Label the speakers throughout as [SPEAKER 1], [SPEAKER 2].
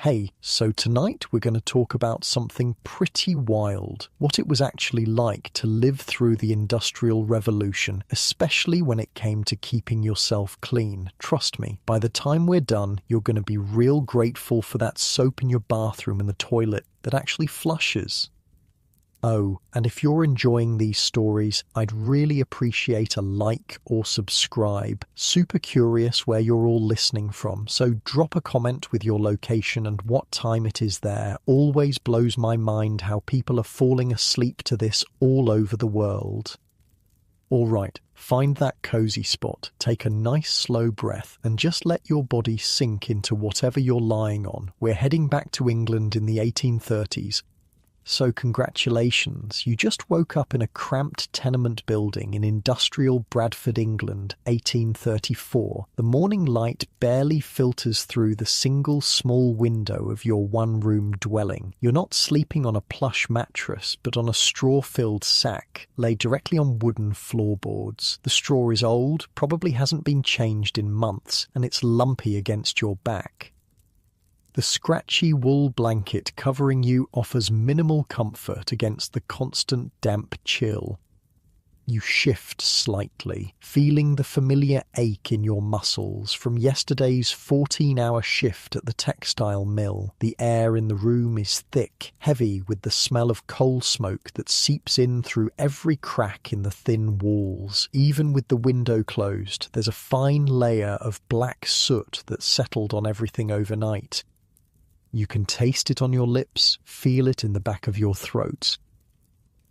[SPEAKER 1] Hey, so tonight we're going to talk about something pretty wild. What it was actually like to live through the Industrial Revolution, especially when it came to keeping yourself clean. Trust me, by the time we're done, you're going to be real grateful for that soap in your bathroom and the toilet that actually flushes. Oh, and if you're enjoying these stories, I'd really appreciate a like or subscribe. Super curious where you're all listening from, so drop a comment with your location and what time it is there. Always blows my mind how people are falling asleep to this all over the world. All right, find that cozy spot, take a nice slow breath, and just let your body sink into whatever you're lying on. We're heading back to England in the 1830s. So congratulations, you just woke up in a cramped tenement building in industrial Bradford, England, 1834. The morning light barely filters through the single small window of your one-room dwelling. You're not sleeping on a plush mattress, but on a straw-filled sack, laid directly on wooden floorboards. The straw is old, probably hasn't been changed in months, and it's lumpy against your back. The scratchy wool blanket covering you offers minimal comfort against the constant damp chill. You shift slightly, feeling the familiar ache in your muscles from yesterday's 14-hour shift at the textile mill. The air in the room is thick, heavy with the smell of coal smoke that seeps in through every crack in the thin walls. Even with the window closed, there's a fine layer of black soot that's settled on everything overnight. You can taste it on your lips, feel it in the back of your throat.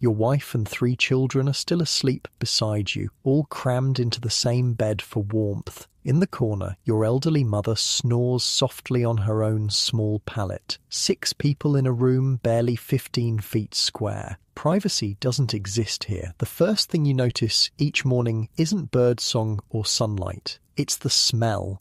[SPEAKER 1] Your wife and 3 children are still asleep beside you, all crammed into the same bed for warmth. In the corner, your elderly mother snores softly on her own small pallet. 6 people in a room barely 15 feet square. Privacy doesn't exist here. The first thing you notice each morning isn't birdsong or sunlight. It's the smell.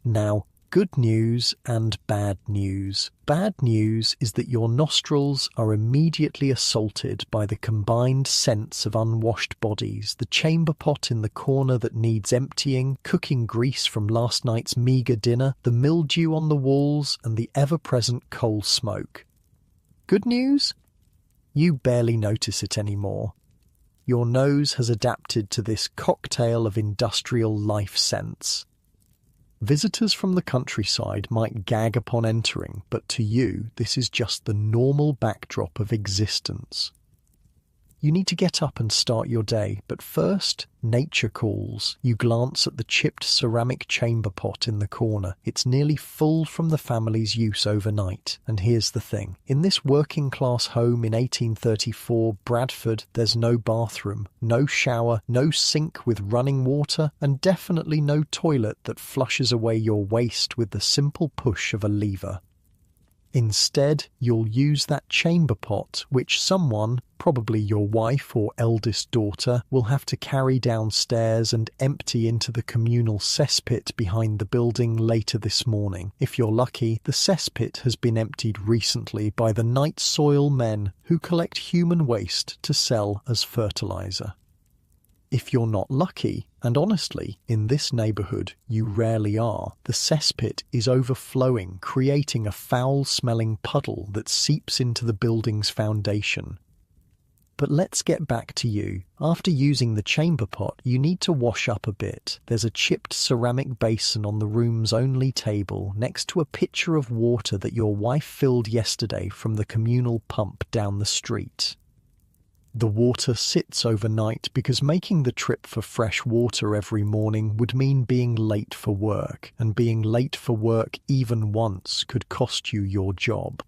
[SPEAKER 1] Now, good news and bad news. Bad news is that your nostrils are immediately assaulted by the combined scents of unwashed bodies, the chamber pot in the corner that needs emptying, cooking grease from last night's meagre dinner, the mildew on the walls, and the ever-present coal smoke. Good news? You barely notice it anymore. Your nose has adapted to this cocktail of industrial life scents. Visitors from the countryside might gag upon entering, but to you, this is just the normal backdrop of existence. You need to get up and start your day, but first, nature calls. You glance at the chipped ceramic chamber pot in the corner. It's nearly full from the family's use overnight. And here's the thing. In this working-class home in 1834 Bradford, there's no bathroom, no shower, no sink with running water, and definitely no toilet that flushes away your waste with the simple push of a lever. Instead, you'll use that chamber pot, which someone, probably your wife or eldest daughter, will have to carry downstairs and empty into the communal cesspit behind the building later this morning. If you're lucky, the cesspit has been emptied recently by the night soil men who collect human waste to sell as fertilizer. If you're not lucky, and honestly, in this neighbourhood you rarely are, the cesspit is overflowing, creating a foul-smelling puddle that seeps into the building's foundation. But let's get back to you. After using the chamber pot, you need to wash up a bit. There's a chipped ceramic basin on the room's only table, next to a pitcher of water that your wife filled yesterday from the communal pump down the street. The water sits overnight because making the trip for fresh water every morning would mean being late for work, and being late for work even once could cost you your job.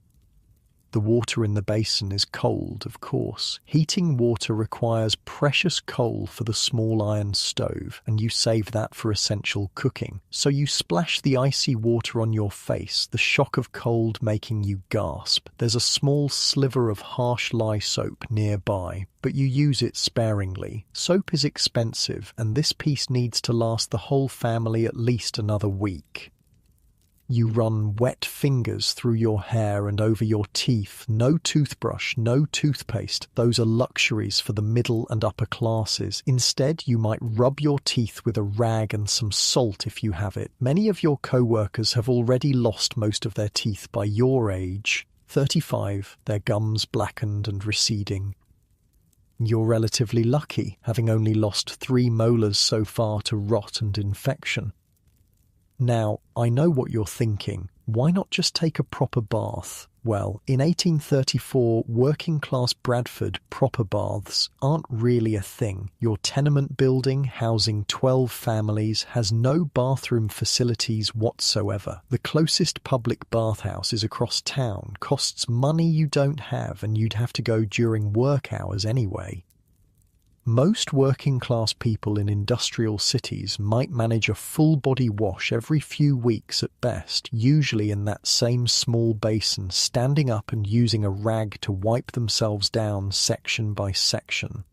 [SPEAKER 1] The water in the basin is cold, of course. Heating water requires precious coal for the small iron stove, and you save that for essential cooking. So you splash the icy water on your face, the shock of cold making you gasp. There's a small sliver of harsh lye soap nearby, but you use it sparingly. Soap is expensive, and this piece needs to last the whole family at least another week. You run wet fingers through your hair and over your teeth. No toothbrush, no toothpaste. Those are luxuries for the middle and upper classes. Instead, you might rub your teeth with a rag and some salt if you have it. Many of your co-workers have already lost most of their teeth by your age. 35, their gums blackened and receding. You're relatively lucky, having only lost 3 molars so far to rot and infection. Now, I know what you're thinking. Why not just take a proper bath? Well, in 1834, working-class Bradford proper baths aren't really a thing. Your tenement building, housing 12 families, has no bathroom facilities whatsoever. The closest public bathhouse is across town, costs money you don't have, and you'd have to go during work hours anyway. Most working-class people in industrial cities might manage a full-body wash every few weeks at best, usually in that same small basin, standing up and using a rag to wipe themselves down section by section.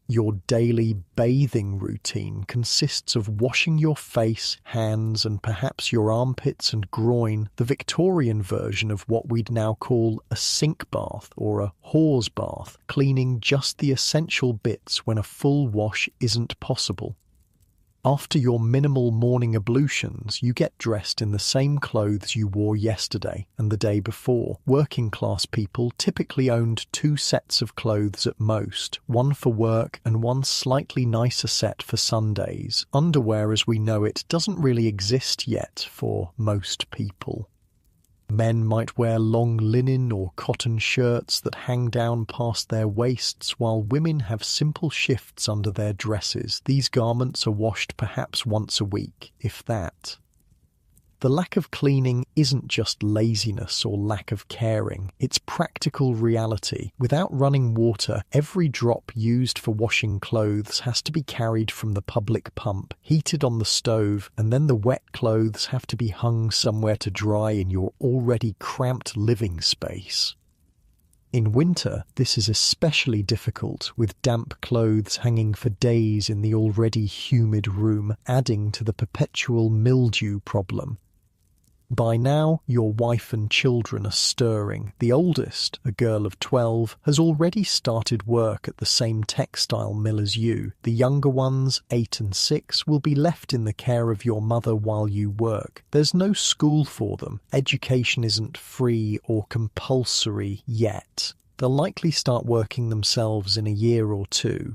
[SPEAKER 1] Your daily bathing routine consists of washing your face, hands, and perhaps your armpits and groin, the Victorian version of what we'd now call a sink bath or a hawse bath, cleaning just the essential bits when a full wash isn't possible. After your minimal morning ablutions, you get dressed in the same clothes you wore yesterday and the day before. Working-class people typically owned 2 sets of clothes at most, one for work and one slightly nicer set for Sundays. Underwear as we know it doesn't really exist yet for most people. Men might wear long linen or cotton shirts that hang down past their waists, while women have simple shifts under their dresses. These garments are washed perhaps once a week, if that. The lack of cleaning isn't just laziness or lack of caring, it's practical reality. Without running water, every drop used for washing clothes has to be carried from the public pump, heated on the stove, and then the wet clothes have to be hung somewhere to dry in your already cramped living space. In winter, this is especially difficult, with damp clothes hanging for days in the already humid room, adding to the perpetual mildew problem. By now, your wife and children are stirring. The oldest, a girl of 12, has already started work at the same textile mill as you. The younger ones, 8 and 6, will be left in the care of your mother while you work. There's no school for them. Education isn't free or compulsory yet. They'll likely start working themselves in a year or 2.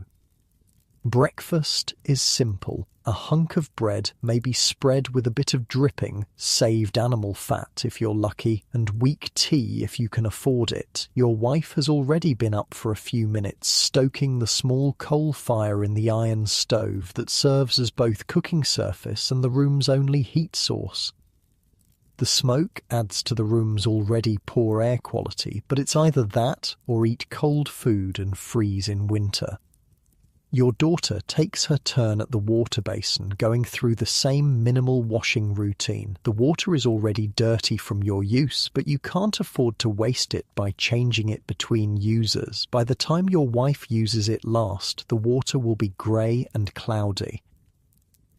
[SPEAKER 1] Breakfast is simple. A hunk of bread may be spread with a bit of dripping, saved animal fat if you're lucky, and weak tea if you can afford it. Your wife has already been up for a few minutes, stoking the small coal fire in the iron stove that serves as both cooking surface and the room's only heat source. The smoke adds to the room's already poor air quality, but it's either that or eat cold food and freeze in winter. Your daughter takes her turn at the water basin, going through the same minimal washing routine. The water is already dirty from your use, but you can't afford to waste it by changing it between users. By the time your wife uses it last, the water will be grey and cloudy.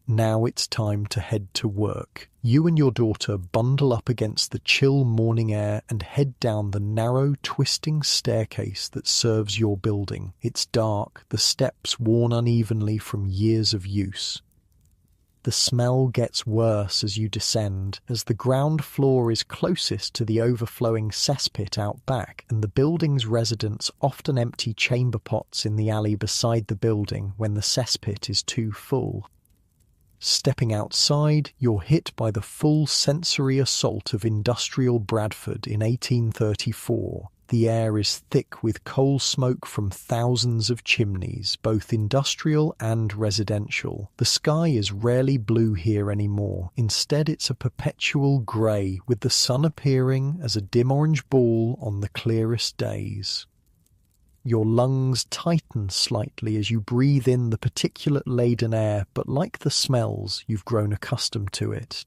[SPEAKER 1] Now it's time to head to work. You and your daughter bundle up against the chill morning air and head down the narrow, twisting staircase that serves your building. It's dark, the steps worn unevenly from years of use. The smell gets worse as you descend, as the ground floor is closest to the overflowing cesspit out back, and the building's residents often empty chamber pots in the alley beside the building when the cesspit is too full. Stepping outside, you're hit by the full sensory assault of industrial Bradford in 1834. The air is thick with coal smoke from thousands of chimneys, both industrial and residential. The sky is rarely blue here anymore. Instead, it's a perpetual grey, with the sun appearing as a dim orange ball on the clearest days. Your lungs tighten slightly as you breathe in the particulate-laden air, but like the smells, you've grown accustomed to it.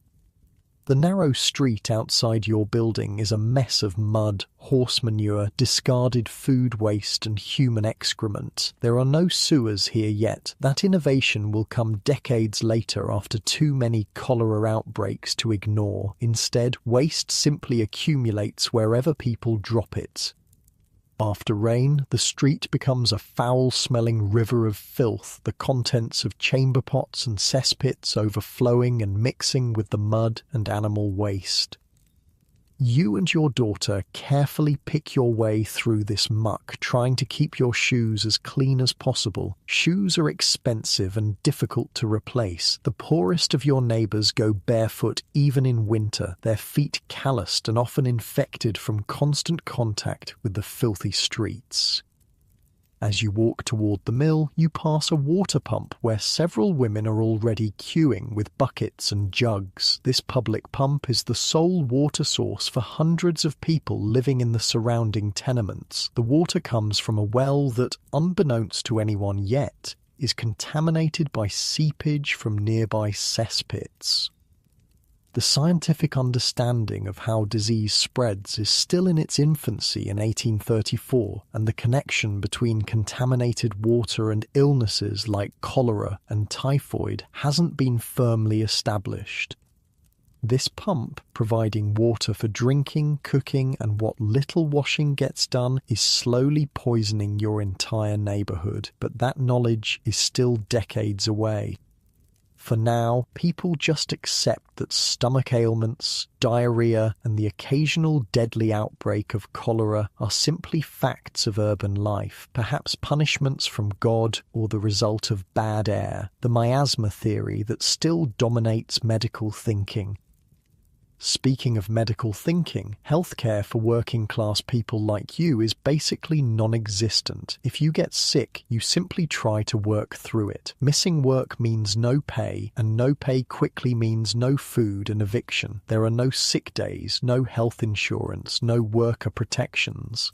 [SPEAKER 1] The narrow street outside your building is a mess of mud, horse manure, discarded food waste and human excrement. There are no sewers here yet. That innovation will come decades later after too many cholera outbreaks to ignore. Instead, waste simply accumulates wherever people drop it. After rain, the street becomes a foul-smelling river of filth, the contents of chamber pots and cesspits overflowing and mixing with the mud and animal waste. You and your daughter carefully pick your way through this muck, trying to keep your shoes as clean as possible. Shoes are expensive and difficult to replace. The poorest of your neighbours go barefoot even in winter, their feet calloused and often infected from constant contact with the filthy streets. As you walk toward the mill, you pass a water pump where several women are already queuing with buckets and jugs. This public pump is the sole water source for hundreds of people living in the surrounding tenements. The water comes from a well that, unbeknownst to anyone yet, is contaminated by seepage from nearby cesspits. The scientific understanding of how disease spreads is still in its infancy in 1834, and the connection between contaminated water and illnesses like cholera and typhoid hasn't been firmly established. This pump, providing water for drinking, cooking, and what little washing gets done, is slowly poisoning your entire neighborhood, but that knowledge is still decades away. For now, people just accept that stomach ailments, diarrhea, and the occasional deadly outbreak of cholera are simply facts of urban life, perhaps punishments from God or the result of bad air, the miasma theory that still dominates medical thinking. Speaking of medical thinking, healthcare for working-class people like you is basically non-existent. If you get sick, you simply try to work through it. Missing work means no pay, and no pay quickly means no food and eviction. There are no sick days, no health insurance, no worker protections.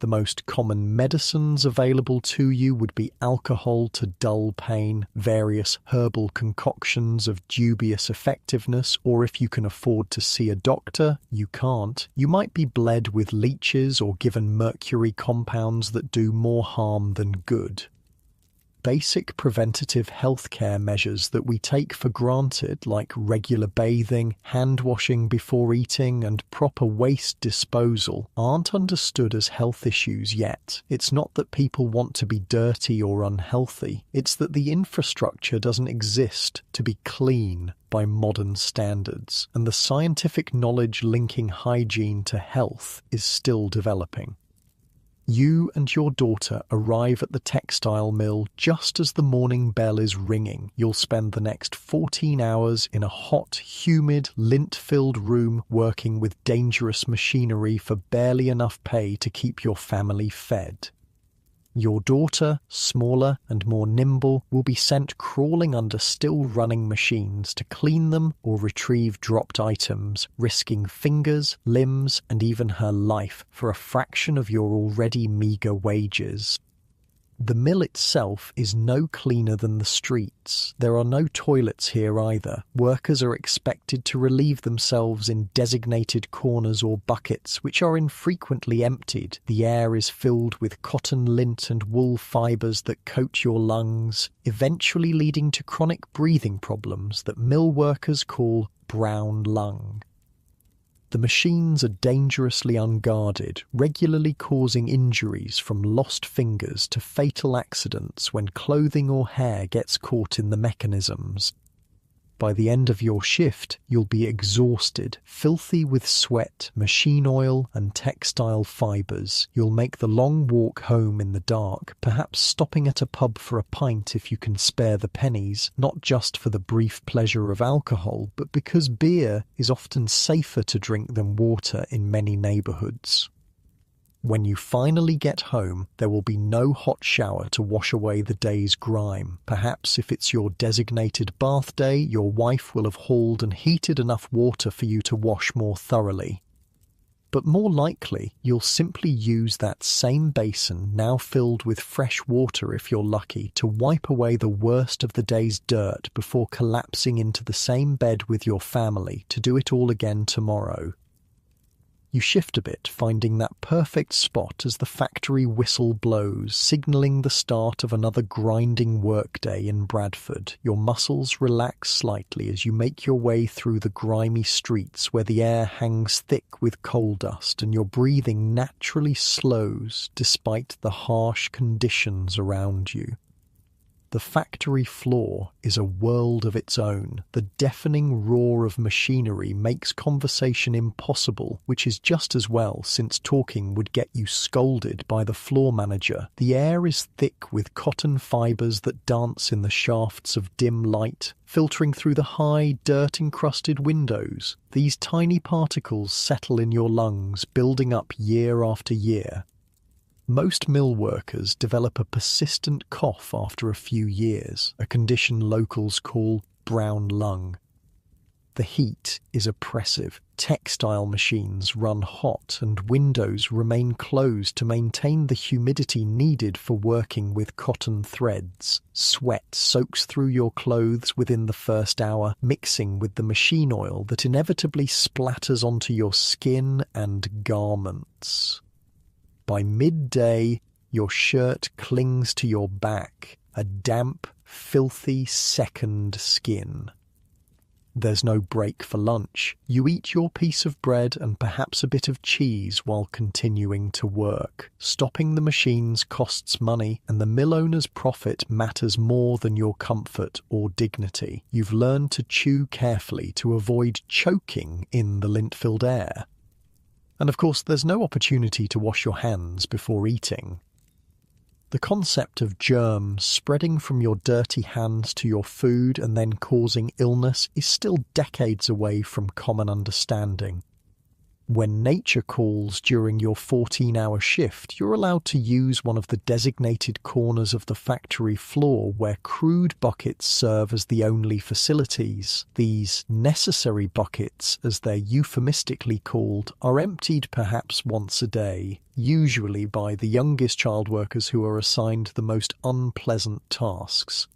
[SPEAKER 1] The most common medicines available to you would be alcohol to dull pain, various herbal concoctions of dubious effectiveness, or if you can afford to see a doctor, you can't. You might be bled with leeches or given mercury compounds that do more harm than good. Basic preventative healthcare measures that we take for granted, like regular bathing, hand washing before eating, and proper waste disposal, aren't understood as health issues yet. It's not that people want to be dirty or unhealthy, it's that the infrastructure doesn't exist to be clean by modern standards, and the scientific knowledge linking hygiene to health is still developing. You and your daughter arrive at the textile mill just as the morning bell is ringing. You'll spend the next 14 hours in a hot, humid, lint-filled room working with dangerous machinery for barely enough pay to keep your family fed. Your daughter, smaller and more nimble, will be sent crawling under still-running machines to clean them or retrieve dropped items, risking fingers, limbs, and even her life for a fraction of your already meagre wages. The mill itself is no cleaner than the streets. There are no toilets here either. Workers are expected to relieve themselves in designated corners or buckets, which are infrequently emptied. The air is filled with cotton lint and wool fibres that coat your lungs, eventually leading to chronic breathing problems that mill workers call brown lung. The machines are dangerously unguarded, regularly causing injuries from lost fingers to fatal accidents when clothing or hair gets caught in the mechanisms. By the end of your shift, you'll be exhausted, filthy with sweat, machine oil, and textile fibres. You'll make the long walk home in the dark, perhaps stopping at a pub for a pint if you can spare the pennies, not just for the brief pleasure of alcohol, but because beer is often safer to drink than water in many neighbourhoods. When you finally get home, there will be no hot shower to wash away the day's grime. Perhaps if it's your designated bath day, your wife will have hauled and heated enough water for you to wash more thoroughly. But more likely, you'll simply use that same basin, now filled with fresh water if you're lucky, to wipe away the worst of the day's dirt before collapsing into the same bed with your family to do it all again tomorrow. You shift a bit, finding that perfect spot as the factory whistle blows, signalling the start of another grinding workday in Bradford. Your muscles relax slightly as you make your way through the grimy streets where the air hangs thick with coal dust and your breathing naturally slows despite the harsh conditions around you. The factory floor is a world of its own. The deafening roar of machinery makes conversation impossible, which is just as well since talking would get you scolded by the floor manager. The air is thick with cotton fibres that dance in the shafts of dim light, filtering through the high, dirt-encrusted windows. These tiny particles settle in your lungs, building up year after year. Most mill workers develop a persistent cough after a few years, a condition locals call brown lung. The heat is oppressive. Textile machines run hot and windows remain closed to maintain the humidity needed for working with cotton threads. Sweat soaks through your clothes within the first hour, mixing with the machine oil that inevitably splatters onto your skin and garments. By midday, your shirt clings to your back, a damp, filthy second skin. There's no break for lunch. You eat your piece of bread and perhaps a bit of cheese while continuing to work. Stopping the machines costs money, and the mill owner's profit matters more than your comfort or dignity. You've learned to chew carefully to avoid choking in the lint-filled air. And of course, there's no opportunity to wash your hands before eating. The concept of germs spreading from your dirty hands to your food and then causing illness is still decades away from common understanding. When nature calls during your 14-hour shift, you're allowed to use one of the designated corners of the factory floor where crude buckets serve as the only facilities. These necessary buckets, as they're euphemistically called, are emptied perhaps once a day, usually by the youngest child workers who are assigned the most unpleasant tasks.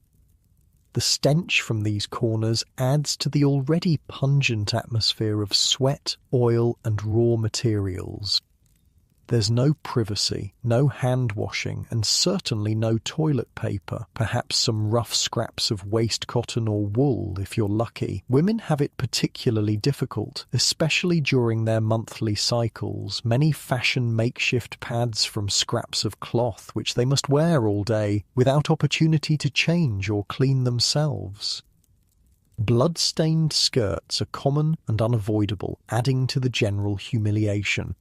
[SPEAKER 1] The stench from these corners adds to the already pungent atmosphere of sweat, oil, and raw materials. There's no privacy, no hand washing, and certainly no toilet paper, perhaps some rough scraps of waste cotton or wool if you're lucky. Women have it particularly difficult, especially during their monthly cycles. Many fashion makeshift pads from scraps of cloth which they must wear all day without opportunity to change or clean themselves. Blood-stained skirts are common and unavoidable, adding to the general humiliation.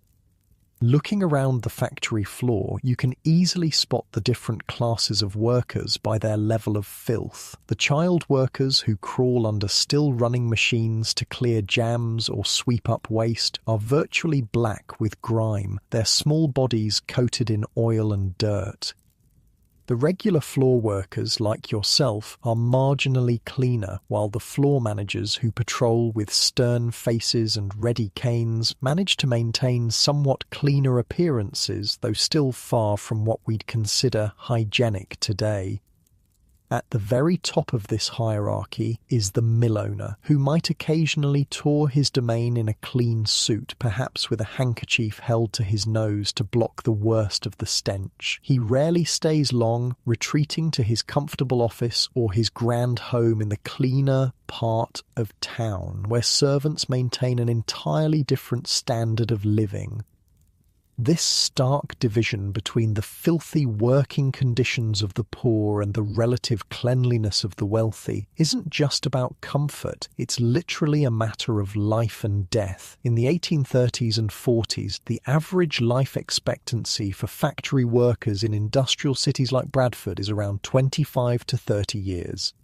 [SPEAKER 1] Looking around the factory floor, you can easily spot the different classes of workers by their level of filth. The child workers who crawl under still-running machines to clear jams or sweep up waste are virtually black with grime, their small bodies coated in oil and dirt. The regular floor workers, like yourself, are marginally cleaner, while the floor managers who patrol with stern faces and ready canes manage to maintain somewhat cleaner appearances, though still far from what we'd consider hygienic today. At the very top of this hierarchy is the mill owner, who might occasionally tour his domain in a clean suit, perhaps with a handkerchief held to his nose to block the worst of the stench. He rarely stays long, retreating to his comfortable office or his grand home in the cleaner part of town, where servants maintain an entirely different standard of living. This stark division between the filthy working conditions of the poor and the relative cleanliness of the wealthy isn't just about comfort, it's literally a matter of life and death. In the 1830s and 40s, the average life expectancy for factory workers in industrial cities like Bradford is around 25 to 30 years.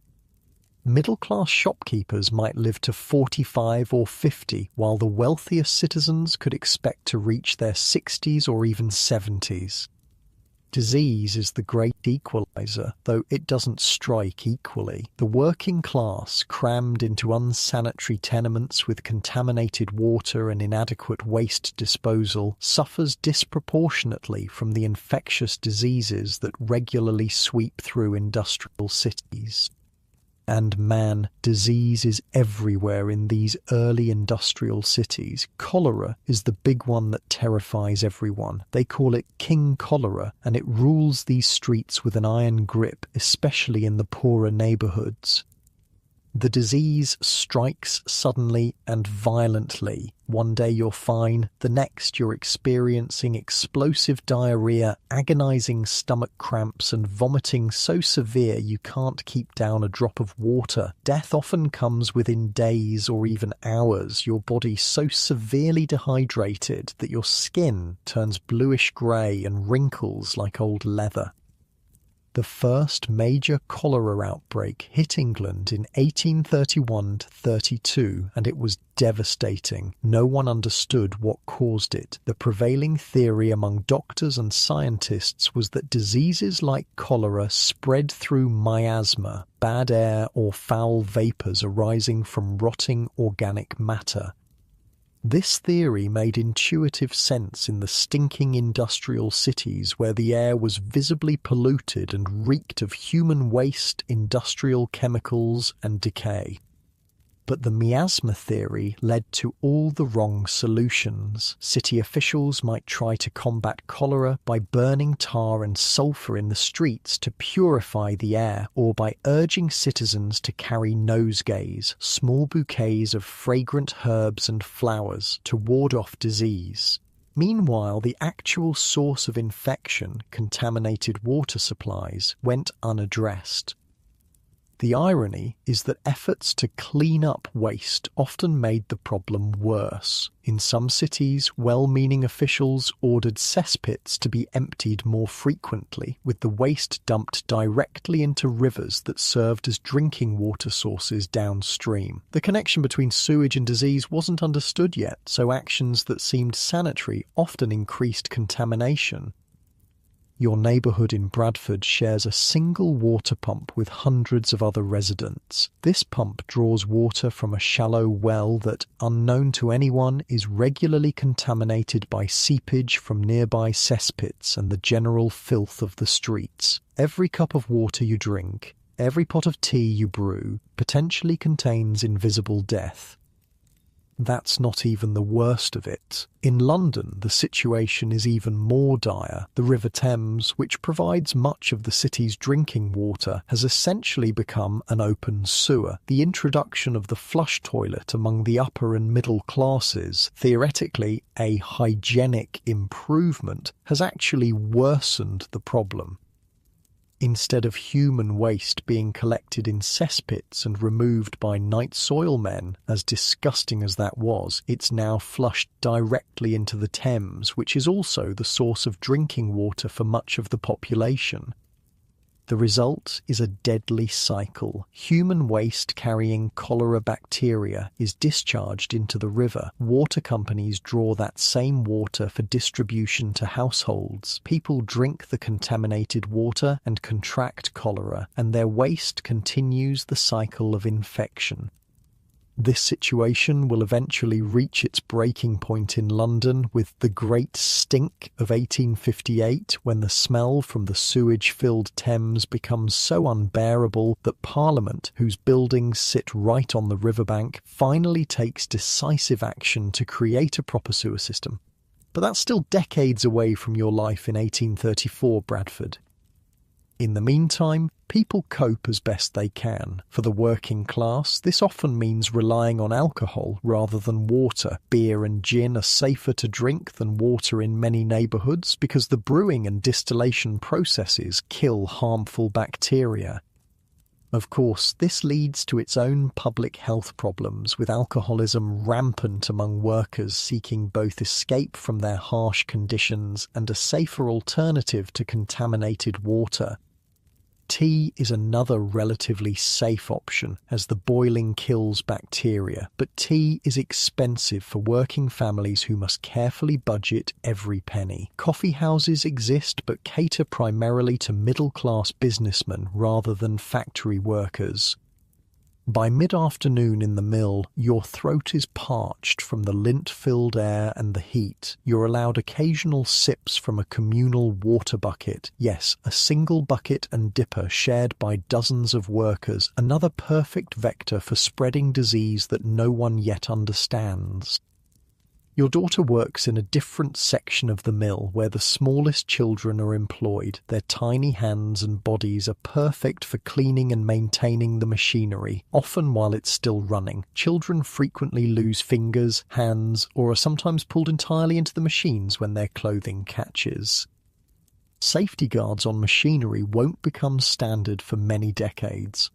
[SPEAKER 1] Middle-class shopkeepers might live to 45 or 50, while the wealthiest citizens could expect to reach their 60s or even 70s. Disease is the great equalizer, though it doesn't strike equally. The working class, crammed into unsanitary tenements with contaminated water and inadequate waste disposal, suffers disproportionately from the infectious diseases that regularly sweep through industrial cities. And man, disease is everywhere in these early industrial cities. Cholera is the big one that terrifies everyone. They call it King Cholera, and it rules these streets with an iron grip, especially in the poorer neighborhoods. The disease strikes suddenly and violently. One day you're fine, the next you're experiencing explosive diarrhea, agonizing stomach cramps, and vomiting so severe you can't keep down a drop of water. Death often comes within days or even hours, your body so severely dehydrated that your skin turns bluish-grey and wrinkles like old leather. The first major cholera outbreak hit England in 1831-32, and it was devastating. No one understood what caused it. The prevailing theory among doctors and scientists was that diseases like cholera spread through miasma, bad air or foul vapours arising from rotting organic matter. This theory made intuitive sense in the stinking industrial cities where the air was visibly polluted and reeked of human waste, industrial chemicals, and decay. But the miasma theory led to all the wrong solutions. City officials might try to combat cholera by burning tar and sulphur in the streets to purify the air, or by urging citizens to carry nosegays, small bouquets of fragrant herbs and flowers, to ward off disease. Meanwhile, the actual source of infection, contaminated water supplies, went unaddressed. The irony is that efforts to clean up waste often made the problem worse. In some cities, well-meaning officials ordered cesspits to be emptied more frequently, with the waste dumped directly into rivers that served as drinking water sources downstream. The connection between sewage and disease wasn't understood yet, so actions that seemed sanitary often increased contamination. Your neighbourhood in Bradford shares a single water pump with hundreds of other residents. This pump draws water from a shallow well that, unknown to anyone, is regularly contaminated by seepage from nearby cesspits and the general filth of the streets. Every cup of water you drink, every pot of tea you brew, potentially contains invisible death. That's not even the worst of it. In London, the situation is even more dire. The River Thames, which provides much of the city's drinking water, has essentially become an open sewer. The introduction of the flush toilet among the upper and middle classes, theoretically a hygienic improvement, has actually worsened the problem. Instead of human waste being collected in cesspits and removed by night soil men, as disgusting as that was, it's now flushed directly into the Thames, which is also the source of drinking water for much of the population. The result is a deadly cycle. Human waste carrying cholera bacteria is discharged into the river. Water companies draw that same water for distribution to households. People drink the contaminated water and contract cholera, and their waste continues the cycle of infection. This situation will eventually reach its breaking point in London with the Great Stink of 1858, when the smell from the sewage-filled Thames becomes so unbearable that Parliament, whose buildings sit right on the riverbank, finally takes decisive action to create a proper sewer system. But that's still decades away from your life in 1834, Bradford. In the meantime, people cope as best they can. For the working class, this often means relying on alcohol rather than water. Beer and gin are safer to drink than water in many neighbourhoods because the brewing and distillation processes kill harmful bacteria. Of course, this leads to its own public health problems, with alcoholism rampant among workers seeking both escape from their harsh conditions and a safer alternative to contaminated water. Tea is another relatively safe option as the boiling kills bacteria, but tea is expensive for working families who must carefully budget every penny. Coffee houses exist but cater primarily to middle-class businessmen rather than factory workers. By mid-afternoon in the mill, your throat is parched from the lint-filled air and the heat. You're allowed occasional sips from a communal water bucket. Yes, a single bucket and dipper shared by dozens of workers, another perfect vector for spreading disease that no one yet understands. Your daughter works in a different section of the mill where the smallest children are employed. Their tiny hands and bodies are perfect for cleaning and maintaining the machinery, often while it's still running. Children frequently lose fingers, hands, or are sometimes pulled entirely into the machines when their clothing catches. Safety guards on machinery won't become standard for many decades.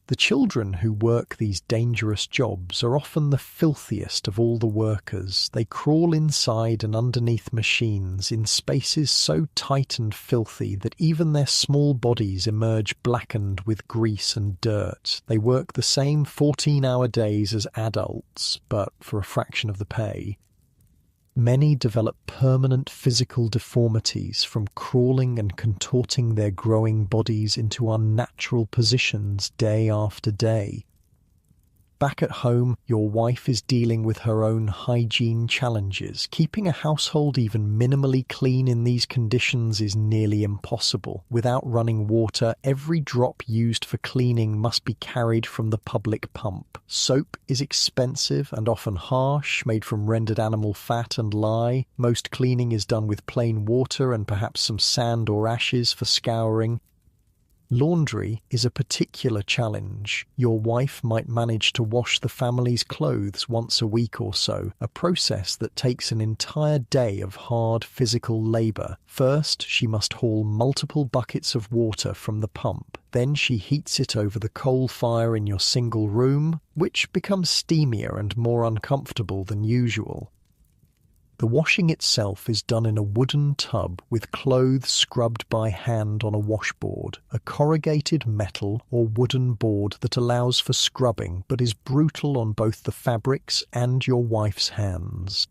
[SPEAKER 1] The children who work these dangerous jobs are often the filthiest of all the workers. They crawl inside and underneath machines in spaces so tight and filthy that even their small bodies emerge blackened with grease and dirt. They work the same 14-hour days as adults, but for a fraction of the pay. Many develop permanent physical deformities from crawling and contorting their growing bodies into unnatural positions day after day. Back at home, your wife is dealing with her own hygiene challenges. Keeping a household even minimally clean in these conditions is nearly impossible. Without running water, every drop used for cleaning must be carried from the public pump. Soap is expensive and often harsh, made from rendered animal fat and lye. Most cleaning is done with plain water and perhaps some sand or ashes for scouring. Laundry is a particular challenge. Your wife might manage to wash the family's clothes once a week or so, a process that takes an entire day of hard physical labour. First, she must haul multiple buckets of water from the pump. Then she heats it over the coal fire in your single room, which becomes steamier and more uncomfortable than usual. The washing itself is done in a wooden tub with clothes scrubbed by hand on a washboard, a corrugated metal or wooden board that allows for scrubbing but is brutal on both the fabrics and your wife's hands.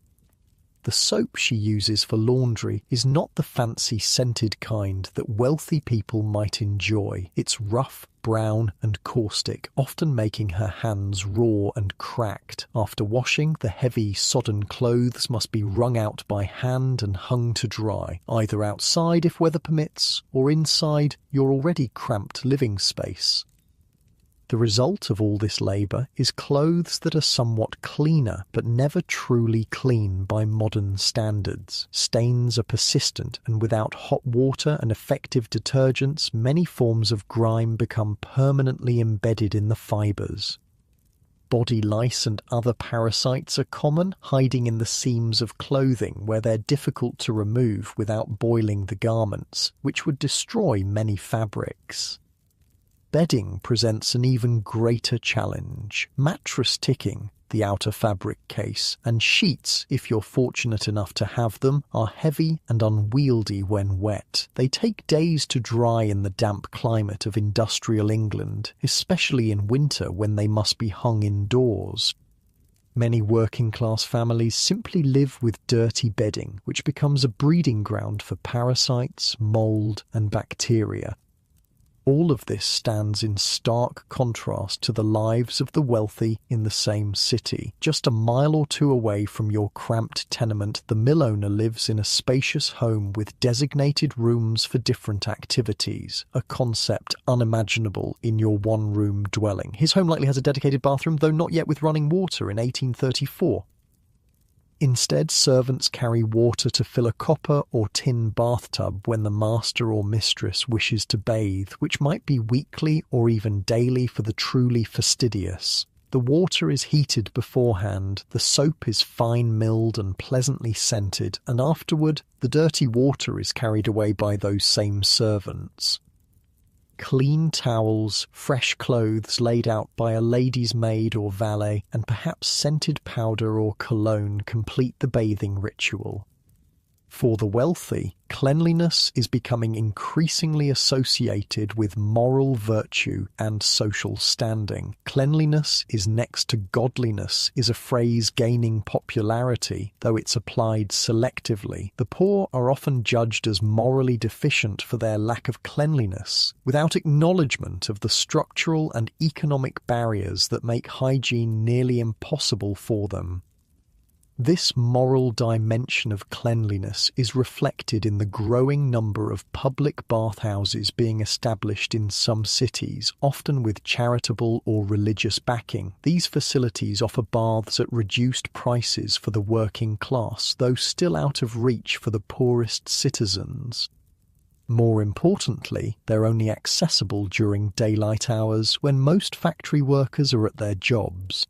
[SPEAKER 1] The soap she uses for laundry is not the fancy scented kind that wealthy people might enjoy. It's rough, brown and caustic, often making her hands raw and cracked. After washing, the heavy, sodden clothes must be wrung out by hand and hung to dry, either outside if weather permits, or inside your already cramped living space. The result of all this labour is clothes that are somewhat cleaner, but never truly clean by modern standards. Stains are persistent, and without hot water and effective detergents, many forms of grime become permanently embedded in the fibres. Body lice and other parasites are common, hiding in the seams of clothing where they're difficult to remove without boiling the garments, which would destroy many fabrics. Bedding presents an even greater challenge. Mattress ticking, the outer fabric case, and sheets, if you're fortunate enough to have them, are heavy and unwieldy when wet. They take days to dry in the damp climate of industrial England, especially in winter when they must be hung indoors. Many working-class families simply live with dirty bedding, which becomes a breeding ground for parasites, mould, and bacteria. All of this stands in stark contrast to the lives of the wealthy in the same city. Just a mile or two away from your cramped tenement, the mill owner lives in a spacious home with designated rooms for different activities, a concept unimaginable in your one-room dwelling. His home likely has a dedicated bathroom, though not yet with running water in 1834. Instead, servants carry water to fill a copper or tin bathtub when the master or mistress wishes to bathe, which might be weekly or even daily for the truly fastidious. The water is heated beforehand, the soap is fine-milled and pleasantly scented, and afterward the dirty water is carried away by those same servants. Clean towels, fresh clothes laid out by a lady's maid or valet, and perhaps scented powder or cologne complete the bathing ritual. For the wealthy, cleanliness is becoming increasingly associated with moral virtue and social standing. Cleanliness is next to godliness is a phrase gaining popularity, though it's applied selectively. The poor are often judged as morally deficient for their lack of cleanliness, without acknowledgement of the structural and economic barriers that make hygiene nearly impossible for them. This moral dimension of cleanliness is reflected in the growing number of public bathhouses being established in some cities, often with charitable or religious backing. These facilities offer baths at reduced prices for the working class, though still out of reach for the poorest citizens. More importantly, they're only accessible during daylight hours when most factory workers are at their jobs.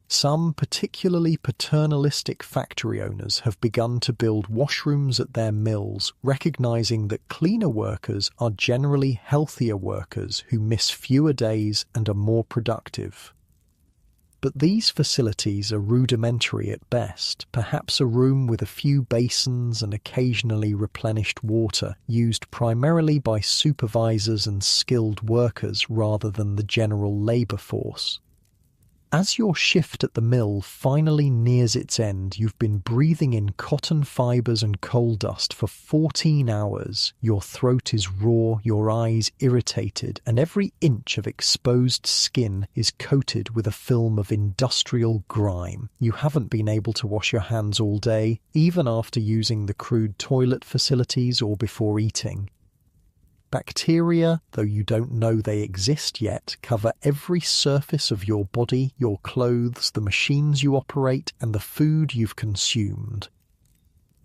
[SPEAKER 1] Some particularly paternalistic factory owners have begun to build washrooms at their mills, recognizing that cleaner workers are generally healthier workers who miss fewer days and are more productive. But these facilities are rudimentary at best, perhaps a room with a few basins and occasionally replenished water, used primarily by supervisors and skilled workers rather than the general labor force. As your shift at the mill finally nears its end, you've been breathing in cotton fibers and coal dust for 14 hours. Your throat is raw, your eyes irritated, and every inch of exposed skin is coated with a film of industrial grime. You haven't been able to wash your hands all day, even after using the crude toilet facilities or before eating. Bacteria, though you don't know they exist yet, cover every surface of your body, your clothes, the machines you operate, and the food you've consumed.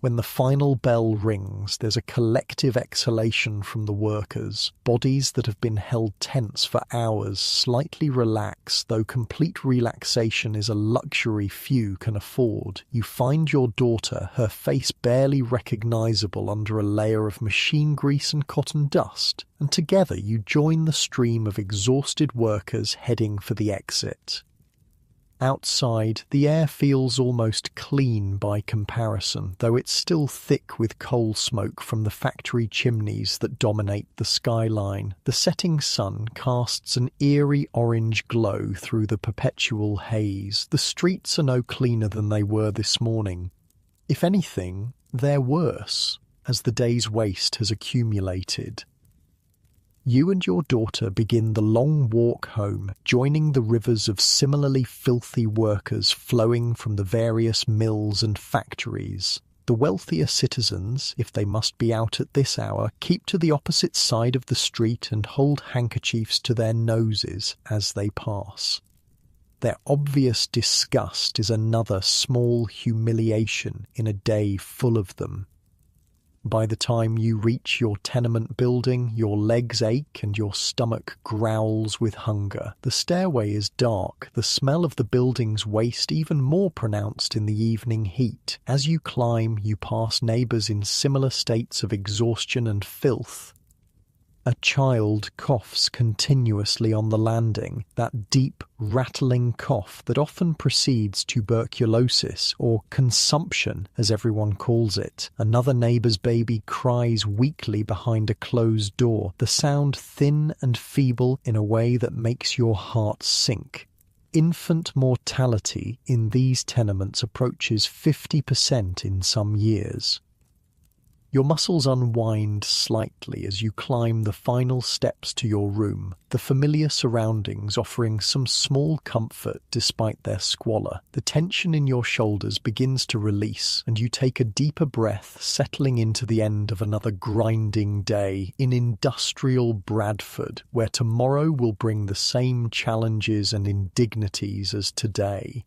[SPEAKER 1] When the final bell rings, there's a collective exhalation from the workers. Bodies that have been held tense for hours slightly relax, though complete relaxation is a luxury few can afford. You find your daughter, her face barely recognizable under a layer of machine grease and cotton dust, and together you join the stream of exhausted workers heading for the exit. Outside, the air feels almost clean by comparison, though it's still thick with coal smoke from the factory chimneys that dominate the skyline. The setting sun casts an eerie orange glow through the perpetual haze. The streets are no cleaner than they were this morning. If anything, they're worse, as the day's waste has accumulated. You and your daughter begin the long walk home, joining the rivers of similarly filthy workers flowing from the various mills and factories. The wealthier citizens, if they must be out at this hour, keep to the opposite side of the street and hold handkerchiefs to their noses as they pass. Their obvious disgust is another small humiliation in a day full of them. By the time you reach your tenement building, your legs ache and your stomach growls with hunger. The stairway is dark, the smell of the building's waste even more pronounced in the evening heat. As you climb, you pass neighbours in similar states of exhaustion and filth. A child coughs continuously on the landing, that deep, rattling cough that often precedes tuberculosis, or consumption, as everyone calls it. Another neighbour's baby cries weakly behind a closed door, the sound thin and feeble in a way that makes your heart sink. Infant mortality in these tenements approaches 50% in some years. Your muscles unwind slightly as you climb the final steps to your room, the familiar surroundings offering some small comfort despite their squalor. The tension in your shoulders begins to release, and you take a deeper breath, settling into the end of another grinding day in industrial Bradford, where tomorrow will bring the same challenges and indignities as today.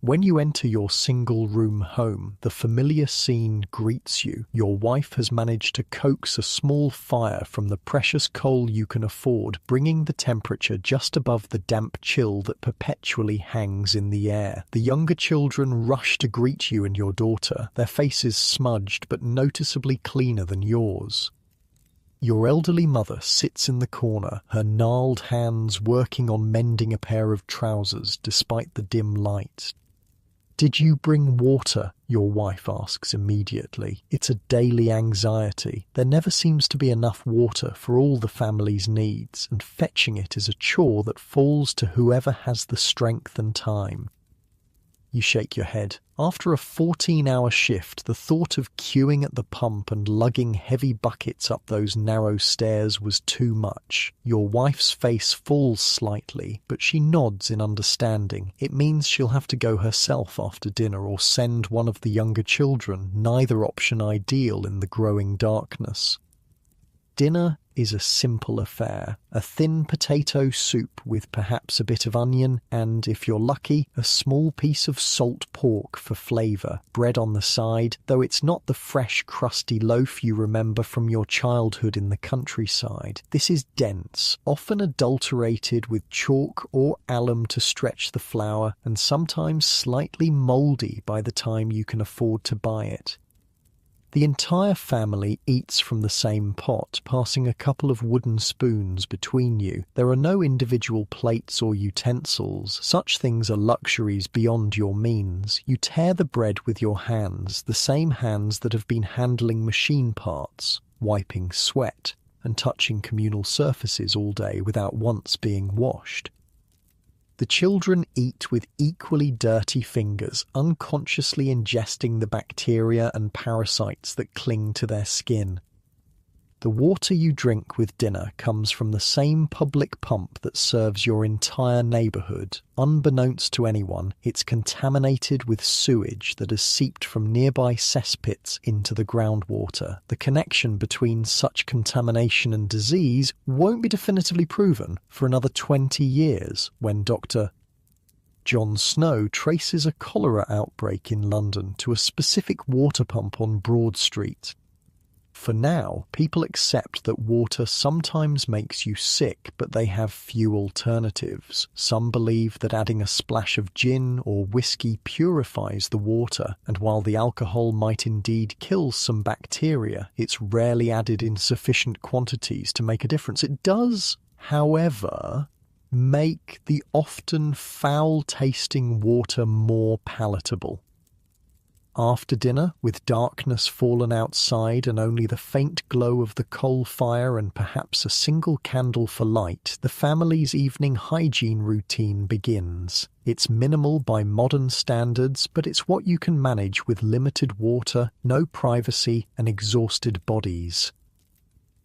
[SPEAKER 1] When you enter your single-room home, the familiar scene greets you. Your wife has managed to coax a small fire from the precious coal you can afford, bringing the temperature just above the damp chill that perpetually hangs in the air. The younger children rush to greet you and your daughter, their faces smudged but noticeably cleaner than yours. Your elderly mother sits in the corner, her gnarled hands working on mending a pair of trousers despite the dim light. "Did you bring water?" your wife asks immediately. It's a daily anxiety. There never seems to be enough water for all the family's needs, and fetching it is a chore that falls to whoever has the strength and time. You shake your head. After a 14-hour shift, the thought of queuing at the pump and lugging heavy buckets up those narrow stairs was too much. Your wife's face falls slightly, but she nods in understanding. It means she'll have to go herself after dinner or send one of the younger children, neither option ideal in the growing darkness. Dinner is a simple affair. A thin potato soup with perhaps a bit of onion and, if you're lucky, a small piece of salt pork for flavour, bread on the side, though it's not the fresh, crusty loaf you remember from your childhood in the countryside. This is dense, often adulterated with chalk or alum to stretch the flour, and sometimes slightly mouldy by the time you can afford to buy it. The entire family eats from the same pot, passing a couple of wooden spoons between you. There are no individual plates or utensils. Such things are luxuries beyond your means. You tear the bread with your hands, the same hands that have been handling machine parts, wiping sweat, and touching communal surfaces all day without once being washed. The children eat with equally dirty fingers, unconsciously ingesting the bacteria and parasites that cling to their skin. The water you drink with dinner comes from the same public pump that serves your entire neighbourhood. Unbeknownst to anyone, it's contaminated with sewage that has seeped from nearby cesspits into the groundwater. The connection between such contamination and disease won't be definitively proven for another 20 years when Dr. John Snow traces a cholera outbreak in London to a specific water pump on Broad Street. For now, people accept that water sometimes makes you sick, but they have few alternatives. Some believe that adding a splash of gin or whiskey purifies the water, and while the alcohol might indeed kill some bacteria, it's rarely added in sufficient quantities to make a difference. It does, however, make the often foul-tasting water more palatable. After dinner, with darkness fallen outside and only the faint glow of the coal fire and perhaps a single candle for light, the family's evening hygiene routine begins. It's minimal by modern standards, but it's what you can manage with limited water, no privacy, and exhausted bodies.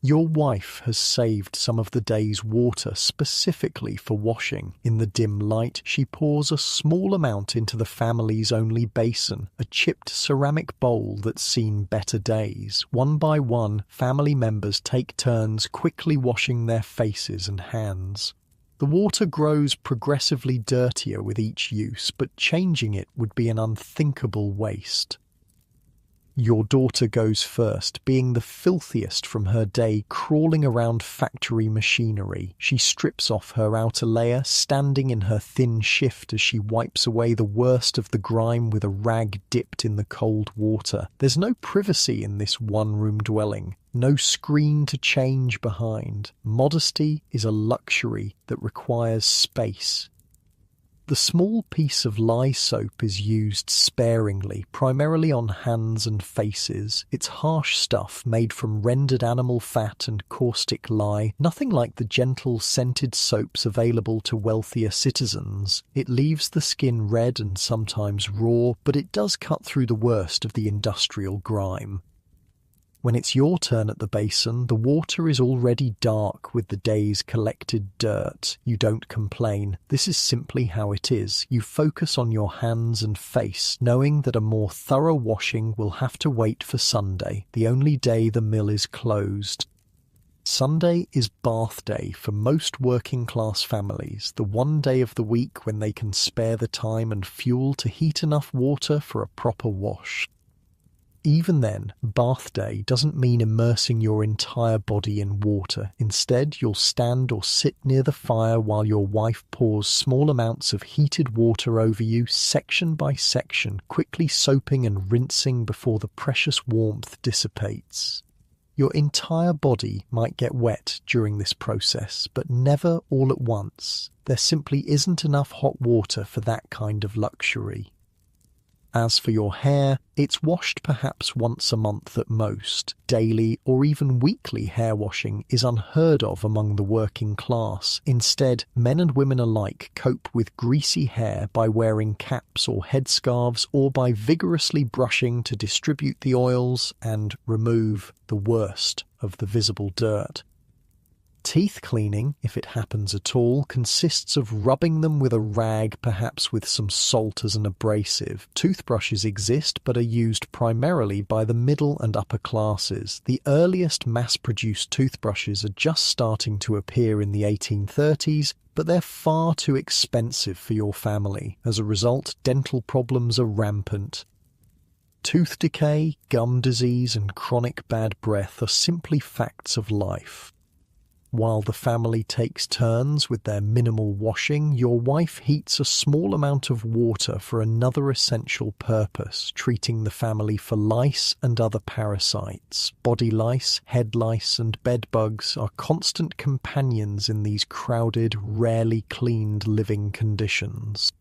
[SPEAKER 1] Your wife has saved some of the day's water specifically for washing. In the dim light, she pours a small amount into the family's only basin, a chipped ceramic bowl that's seen better days. One by one, family members take turns quickly washing their faces and hands. The water grows progressively dirtier with each use, but changing it would be an unthinkable waste. Your daughter goes first, being the filthiest from her day crawling around factory machinery. She strips off her outer layer, standing in her thin shift as she wipes away the worst of the grime with a rag dipped in the cold water. There's no privacy in this one-room dwelling. No screen to change behind. Modesty is a luxury that requires space. The small piece of lye soap is used sparingly, primarily on hands and faces. It's harsh stuff made from rendered animal fat and caustic lye, nothing like the gentle scented soaps available to wealthier citizens. It leaves the skin red and sometimes raw, but it does cut through the worst of the industrial grime. When it's your turn at the basin, the water is already dark with the day's collected dirt. You don't complain. This is simply how it is. You focus on your hands and face, knowing that a more thorough washing will have to wait for Sunday, the only day the mill is closed. Sunday is bath day for most working-class families, the one day of the week when they can spare the time and fuel to heat enough water for a proper wash. Even then, bath day doesn't mean immersing your entire body in water. Instead, you'll stand or sit near the fire while your wife pours small amounts of heated water over you, section by section, quickly soaping and rinsing before the precious warmth dissipates. Your entire body might get wet during this process, but never all at once. There simply isn't enough hot water for that kind of luxury. As for your hair, it's washed perhaps once a month at most. Daily or even weekly hair washing is unheard of among the working class. Instead, men and women alike cope with greasy hair by wearing caps or headscarves or by vigorously brushing to distribute the oils and remove the worst of the visible dirt. Teeth cleaning, if it happens at all, consists of rubbing them with a rag, perhaps with some salt as an abrasive. Toothbrushes exist but are used primarily by the middle and upper classes. The earliest mass-produced toothbrushes are just starting to appear in the 1830s, but they're far too expensive for your family. As a result, dental problems are rampant. Tooth decay, gum disease, and chronic bad breath are simply facts of life. While the family takes turns with their minimal washing, your wife heats a small amount of water for another essential purpose, treating the family for lice and other parasites. Body lice, head lice, and bed bugs are constant companions in these crowded, rarely cleaned living conditions.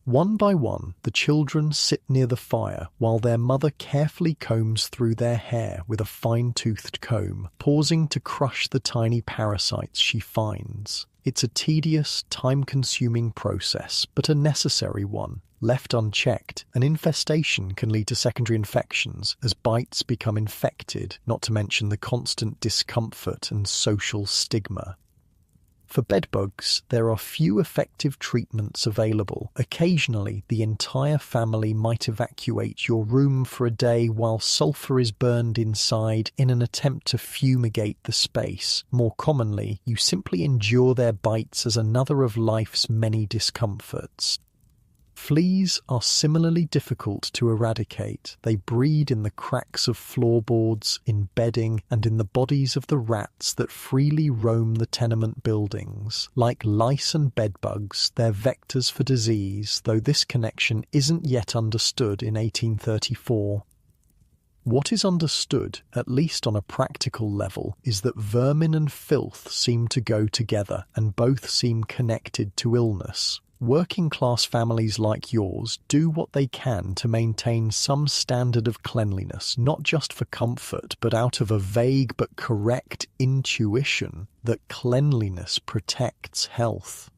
[SPEAKER 1] One by one, the children sit near the fire while their mother carefully combs through their hair with a fine-toothed comb, pausing to crush the tiny parasites she finds. It's a tedious, time-consuming process, but a necessary one. Left unchecked, an infestation can lead to secondary infections as bites become infected, not to mention the constant discomfort and social stigma. For bedbugs, there are few effective treatments available. Occasionally, the entire family might evacuate your room for a day while sulfur is burned inside in an attempt to fumigate the space. More commonly, you simply endure their bites as another of life's many discomforts. Fleas are similarly difficult to eradicate. They breed in the cracks of floorboards, in bedding, and in the bodies of the rats that freely roam the tenement buildings. Like lice and bedbugs, they're vectors for disease, though this connection isn't yet understood in 1834. What is understood, at least on a practical level, is that vermin and filth seem to go together, and both seem connected to illness. Working-class families like yours do what they can to maintain some standard of cleanliness, not just for comfort, but out of a vague but correct intuition that cleanliness protects health.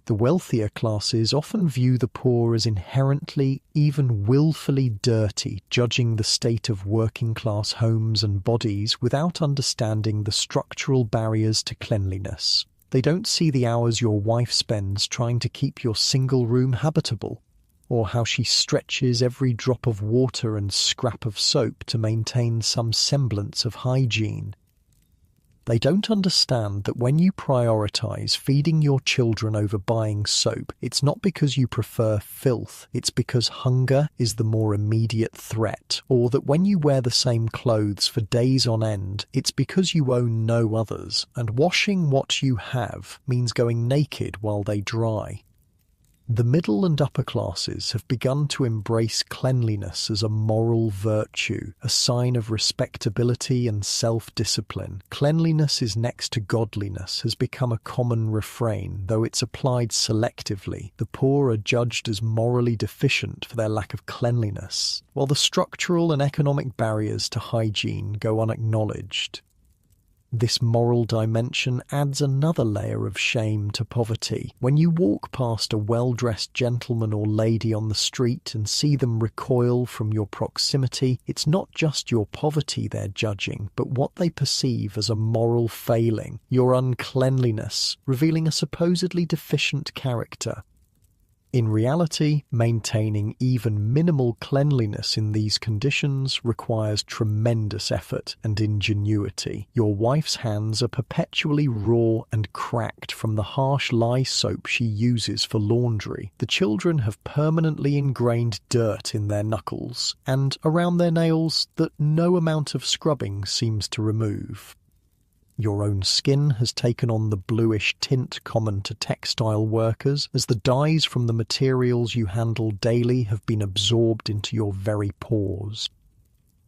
[SPEAKER 1] The wealthier classes often view the poor as inherently, even willfully dirty, judging the state of working-class homes and bodies without understanding the structural barriers to cleanliness. They don't see the hours your wife spends trying to keep your single room habitable, or how she stretches every drop of water and scrap of soap to maintain some semblance of hygiene. They don't understand that when you prioritize feeding your children over buying soap, it's not because you prefer filth, it's because hunger is the more immediate threat, or that when you wear the same clothes for days on end, it's because you own no others, and washing what you have means going naked while they dry. The middle and upper classes have begun to embrace cleanliness as a moral virtue, a sign of respectability and self-discipline. Cleanliness is next to godliness has become a common refrain, though it's applied selectively. The poor are judged as morally deficient for their lack of cleanliness, while the structural and economic barriers to hygiene go unacknowledged. This moral dimension adds another layer of shame to poverty. When you walk past a well-dressed gentleman or lady on the street and see them recoil from your proximity, it's not just your poverty they're judging, but what they perceive as a moral failing, your uncleanliness, revealing a supposedly deficient character. In reality, maintaining even minimal cleanliness in these conditions requires tremendous effort and ingenuity. Your wife's hands are perpetually raw and cracked from the harsh lye soap she uses for laundry. The children have permanently ingrained dirt in their knuckles and around their nails that no amount of scrubbing seems to remove. Your own skin has taken on the bluish tint common to textile workers, as the dyes from the materials you handle daily have been absorbed into your very pores.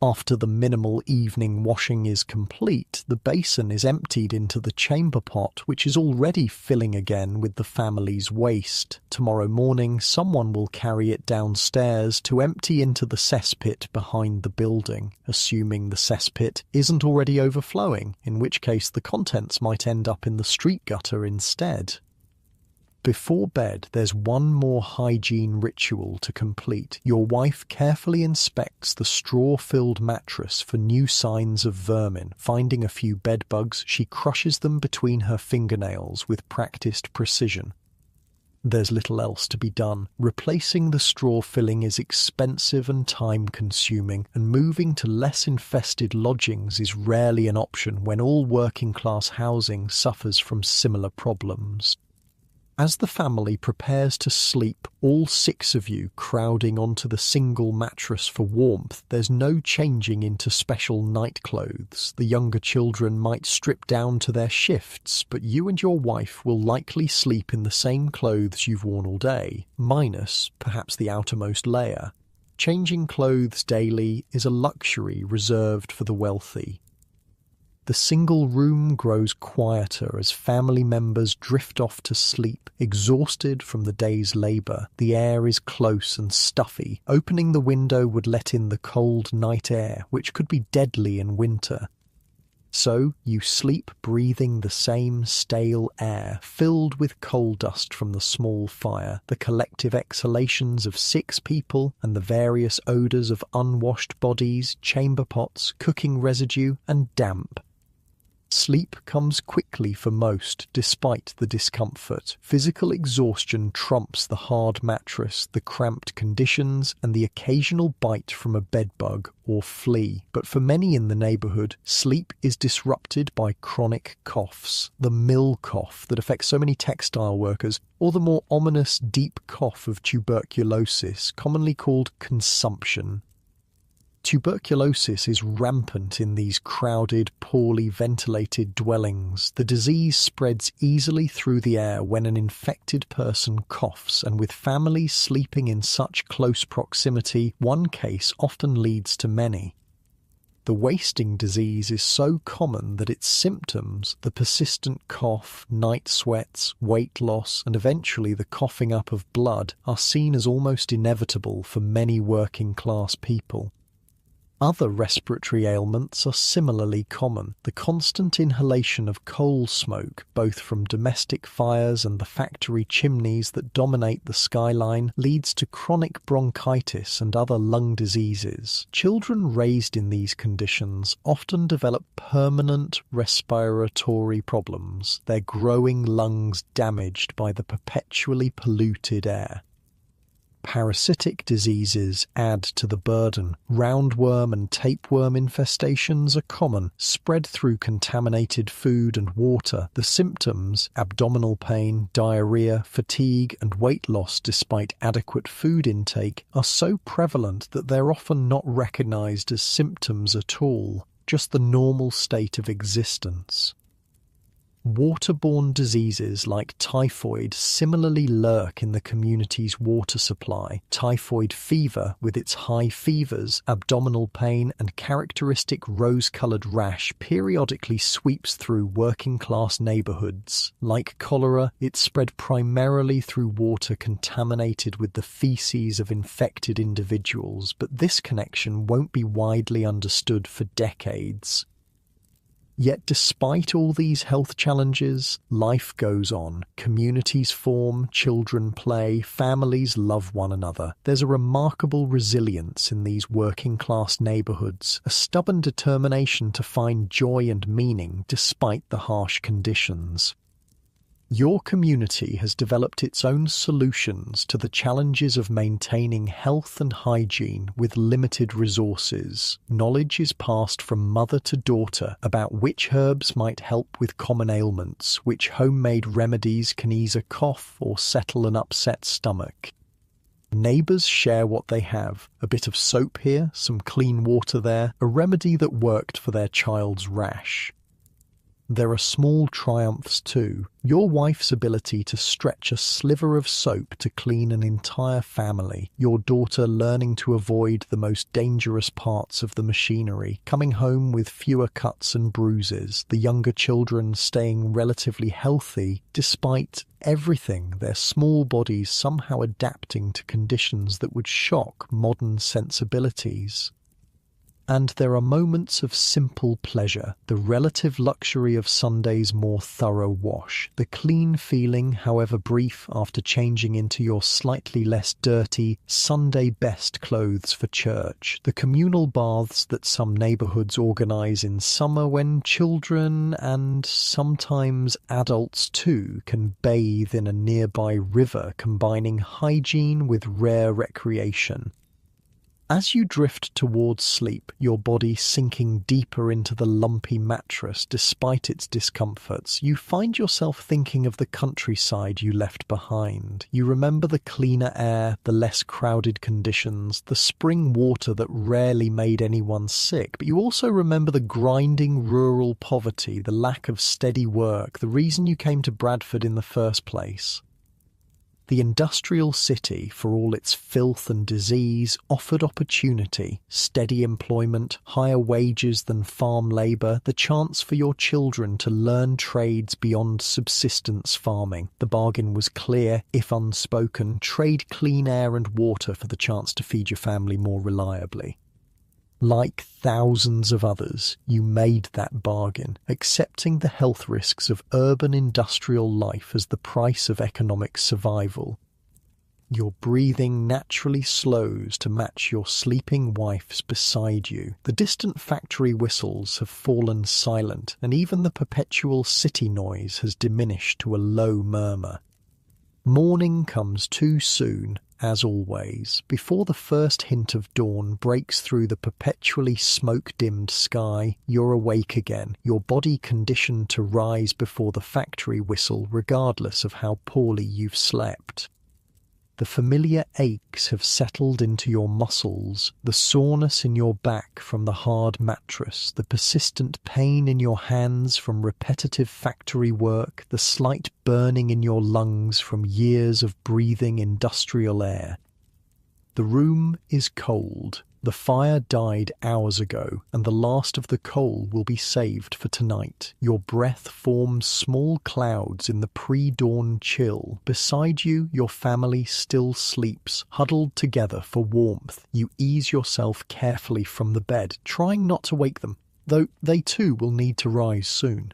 [SPEAKER 1] After the minimal evening washing is complete, the basin is emptied into the chamber pot, which is already filling again with the family's waste. Tomorrow morning, someone will carry it downstairs to empty into the cesspit behind the building, assuming the cesspit isn't already overflowing, in which case the contents might end up in the street gutter instead. Before bed, there's one more hygiene ritual to complete. Your wife carefully inspects the straw-filled mattress for new signs of vermin. Finding a few bed bugs, she crushes them between her fingernails with practiced precision. There's little else to be done. Replacing the straw filling is expensive and time-consuming, and moving to less infested lodgings is rarely an option when all working-class housing suffers from similar problems. As the family prepares to sleep, all 6 of you crowding onto the single mattress for warmth, there's no changing into special night clothes. The younger children might strip down to their shifts, but you and your wife will likely sleep in the same clothes you've worn all day, minus perhaps the outermost layer. Changing clothes daily is a luxury reserved for the wealthy. The single room grows quieter as family members drift off to sleep, exhausted from the day's labour. The air is close and stuffy. Opening the window would let in the cold night air, which could be deadly in winter. So you sleep breathing the same stale air, filled with coal dust from the small fire, the collective exhalations of 6 people, and the various odours of unwashed bodies, chamber pots, cooking residue, and damp. Sleep comes quickly for most, despite the discomfort. Physical exhaustion trumps the hard mattress, the cramped conditions, and the occasional bite from a bedbug or flea. But for many in the neighbourhood, sleep is disrupted by chronic coughs. The mill cough that affects so many textile workers, or the more ominous deep cough of tuberculosis, commonly called consumption. Tuberculosis is rampant in these crowded, poorly ventilated dwellings. The disease spreads easily through the air when an infected person coughs, and with families sleeping in such close proximity, one case often leads to many. The wasting disease is so common that its symptoms, the persistent cough, night sweats, weight loss, and eventually the coughing up of blood, are seen as almost inevitable for many working-class people. Other respiratory ailments are similarly common. The constant inhalation of coal smoke, both from domestic fires and the factory chimneys that dominate the skyline, leads to chronic bronchitis and other lung diseases. Children raised in these conditions often develop permanent respiratory problems, their growing lungs damaged by the perpetually polluted air. Parasitic diseases add to the burden. Roundworm and tapeworm infestations are common, spread through contaminated food and water. The symptoms, abdominal pain, diarrhea, fatigue, and weight loss despite adequate food intake, are so prevalent that they're often not recognized as symptoms at all, just the normal state of existence. Waterborne diseases like typhoid similarly lurk in the community's water supply. Typhoid fever, with its high fevers, abdominal pain, and characteristic rose-coloured rash, periodically sweeps through working-class neighbourhoods. Like cholera, it spread primarily through water contaminated with the feces of infected individuals, but this connection won't be widely understood for decades. Yet despite all these health challenges, life goes on. Communities form, children play, families love one another. There's a remarkable resilience in these working-class neighbourhoods, a stubborn determination to find joy and meaning despite the harsh conditions. Your community has developed its own solutions to the challenges of maintaining health and hygiene with limited resources. Knowledge is passed from mother to daughter about which herbs might help with common ailments, which homemade remedies can ease a cough or settle an upset stomach. Neighbours share what they have, a bit of soap here, some clean water there, a remedy that worked for their child's rash. There are small triumphs too. Your wife's ability to stretch a sliver of soap to clean an entire family, your daughter learning to avoid the most dangerous parts of the machinery, coming home with fewer cuts and bruises, the younger children staying relatively healthy despite everything, their small bodies somehow adapting to conditions that would shock modern sensibilities. And there are moments of simple pleasure, the relative luxury of Sunday's more thorough wash, the clean feeling, however brief, after changing into your slightly less dirty Sunday best clothes for church, the communal baths that some neighborhoods organize in summer when children, and sometimes adults too, can bathe in a nearby river, combining hygiene with rare recreation. As you drift towards sleep, your body sinking deeper into the lumpy mattress despite its discomforts, you find yourself thinking of the countryside you left behind. You remember the cleaner air, the less crowded conditions, the spring water that rarely made anyone sick, but you also remember the grinding rural poverty, the lack of steady work, the reason you came to Bradford in the first place. The industrial city, for all its filth and disease, offered opportunity, steady employment, higher wages than farm labour, the chance for your children to learn trades beyond subsistence farming. The bargain was clear, if unspoken: trade clean air and water for the chance to feed your family more reliably. Like thousands of others, you made that bargain, accepting the health risks of urban industrial life as the price of economic survival. Your breathing naturally slows to match your sleeping wife's beside you. The distant factory whistles have fallen silent, and even the perpetual city noise has diminished to a low murmur. Morning comes too soon, as always, before the first hint of dawn breaks through the perpetually smoke-dimmed sky. You're awake again, your body conditioned to rise before the factory whistle regardless of how poorly you've slept. The familiar aches have settled into your muscles, the soreness in your back from the hard mattress, the persistent pain in your hands from repetitive factory work, the slight burning in your lungs from years of breathing industrial air. The room is cold. The fire died hours ago, and the last of the coal will be saved for tonight. Your breath forms small clouds in the pre-dawn chill. Beside you, your family still sleeps, huddled together for warmth. You ease yourself carefully from the bed, trying not to wake them, though they too will need to rise soon.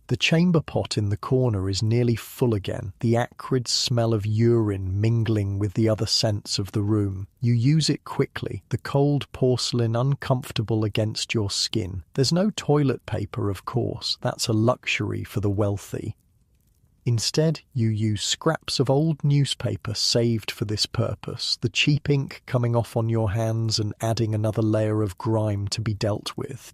[SPEAKER 1] The chamber pot in the corner is nearly full again, the acrid smell of urine mingling with the other scents of the room. You use it quickly, the cold porcelain uncomfortable against your skin. There's no toilet paper, of course, that's a luxury for the wealthy. Instead, you use scraps of old newspaper saved for this purpose, the cheap ink coming off on your hands and adding another layer of grime to be dealt with.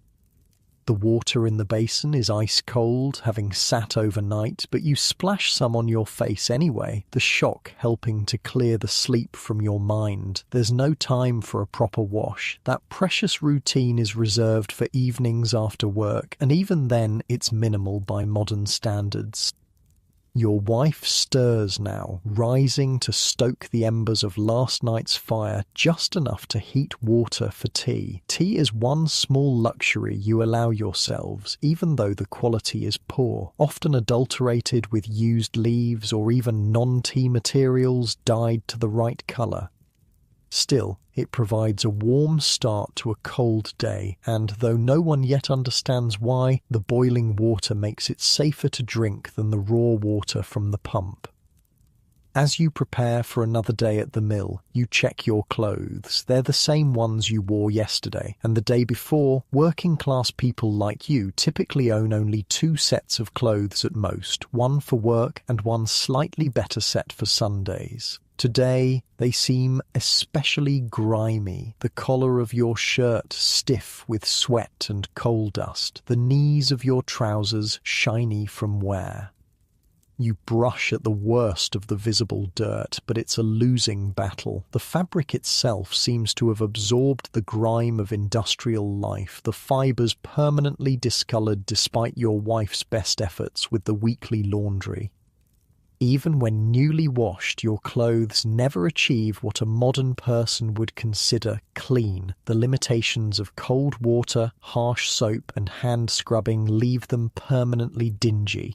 [SPEAKER 1] The water in the basin is ice cold, having sat overnight, but you splash some on your face anyway, the shock helping to clear the sleep from your mind. There's no time for a proper wash. That precious routine is reserved for evenings after work, and even then it's minimal by modern standards. Your wife stirs now, rising to stoke the embers of last night's fire just enough to heat water for tea. Tea is one small luxury you allow yourselves, even though the quality is poor, often adulterated with used leaves or even non-tea materials dyed to the right colour. Still, it provides a warm start to a cold day, and though no one yet understands why, the boiling water makes it safer to drink than the raw water from the pump. As you prepare for another day at the mill, you check your clothes. They're the same ones you wore yesterday, and the day before. Working-class people like you typically own only 2 sets of clothes at most, one for work and one slightly better set for Sundays. Today, they seem especially grimy, the collar of your shirt stiff with sweat and coal dust, the knees of your trousers shiny from wear. You brush at the worst of the visible dirt, but it's a losing battle. The fabric itself seems to have absorbed the grime of industrial life, the fibers permanently discolored despite your wife's best efforts with the weekly laundry. Even when newly washed, your clothes never achieve what a modern person would consider clean. The limitations of cold water, harsh soap, and hand scrubbing leave them permanently dingy.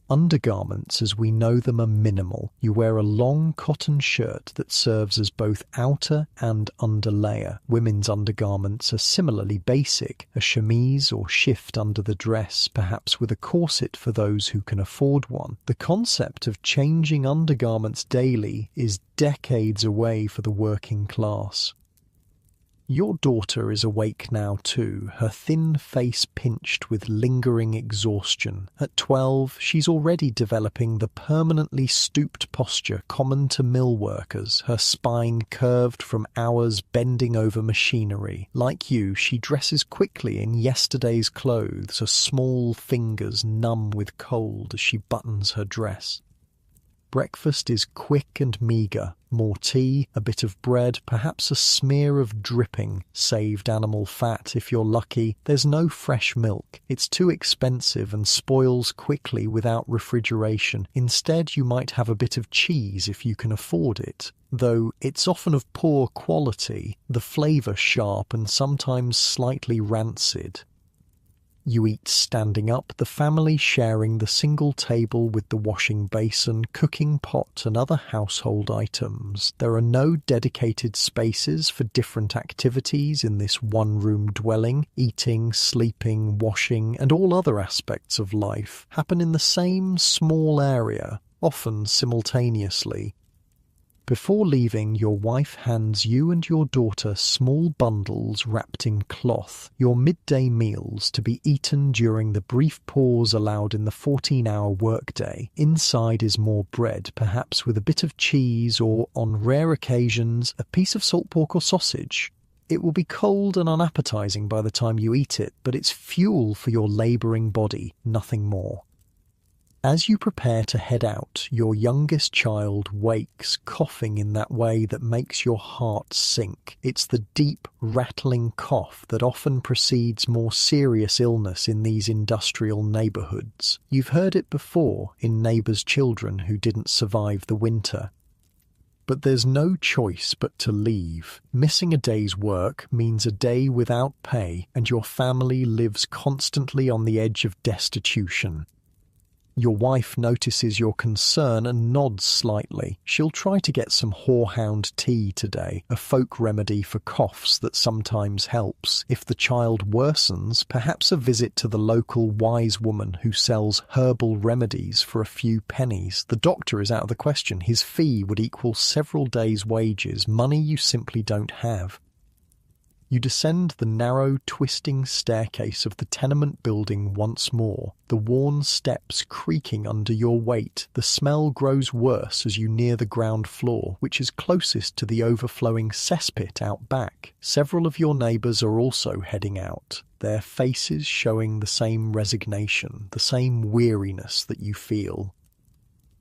[SPEAKER 1] Undergarments as we know them are minimal. You wear a long cotton shirt that serves as both outer and underlayer. Women's undergarments are similarly basic, a chemise or shift under the dress, perhaps with a corset for those who can afford one. The concept of changing undergarments daily is decades away for the working class. Your daughter is awake now too, her thin face pinched with lingering exhaustion. At 12, she's already developing the permanently stooped posture common to mill workers, her spine curved from hours bending over machinery. Like you, she dresses quickly in yesterday's clothes, her small fingers numb with cold as she buttons her dress. Breakfast is quick and meagre. More tea, a bit of bread, perhaps a smear of dripping, saved animal fat if you're lucky. There's no fresh milk. It's too expensive and spoils quickly without refrigeration. Instead, you might have a bit of cheese if you can afford it. Though it's often of poor quality, the flavour sharp and sometimes slightly rancid. You eat standing up, the family sharing the single table with the washing basin, cooking pot and other household items. There are no dedicated spaces for different activities in this one-room dwelling. Eating, sleeping, washing and all other aspects of life happen in the same small area, often simultaneously. Before leaving, your wife hands you and your daughter small bundles wrapped in cloth, your midday meals to be eaten during the brief pause allowed in the 14-hour workday. Inside is more bread, perhaps with a bit of cheese or, on rare occasions, a piece of salt pork or sausage. It will be cold and unappetizing by the time you eat it, but it's fuel for your labouring body, nothing more. As you prepare to head out, your youngest child wakes, coughing in that way that makes your heart sink. It's the deep, rattling cough that often precedes more serious illness in these industrial neighbourhoods. You've heard it before in neighbours' children who didn't survive the winter. But there's no choice but to leave. Missing a day's work means a day without pay, and your family lives constantly on the edge of destitution. Your wife notices your concern and nods slightly. She'll try to get some horehound tea today, a folk remedy for coughs that sometimes helps. If the child worsens, perhaps a visit to the local wise woman who sells herbal remedies for a few pennies. The doctor is out of the question. His fee would equal several days' wages, money you simply don't have. You descend the narrow, twisting staircase of the tenement building once more, the worn steps creaking under your weight. The smell grows worse as you near the ground floor, which is closest to the overflowing cesspit out back. Several of your neighbours are also heading out, their faces showing the same resignation, the same weariness that you feel.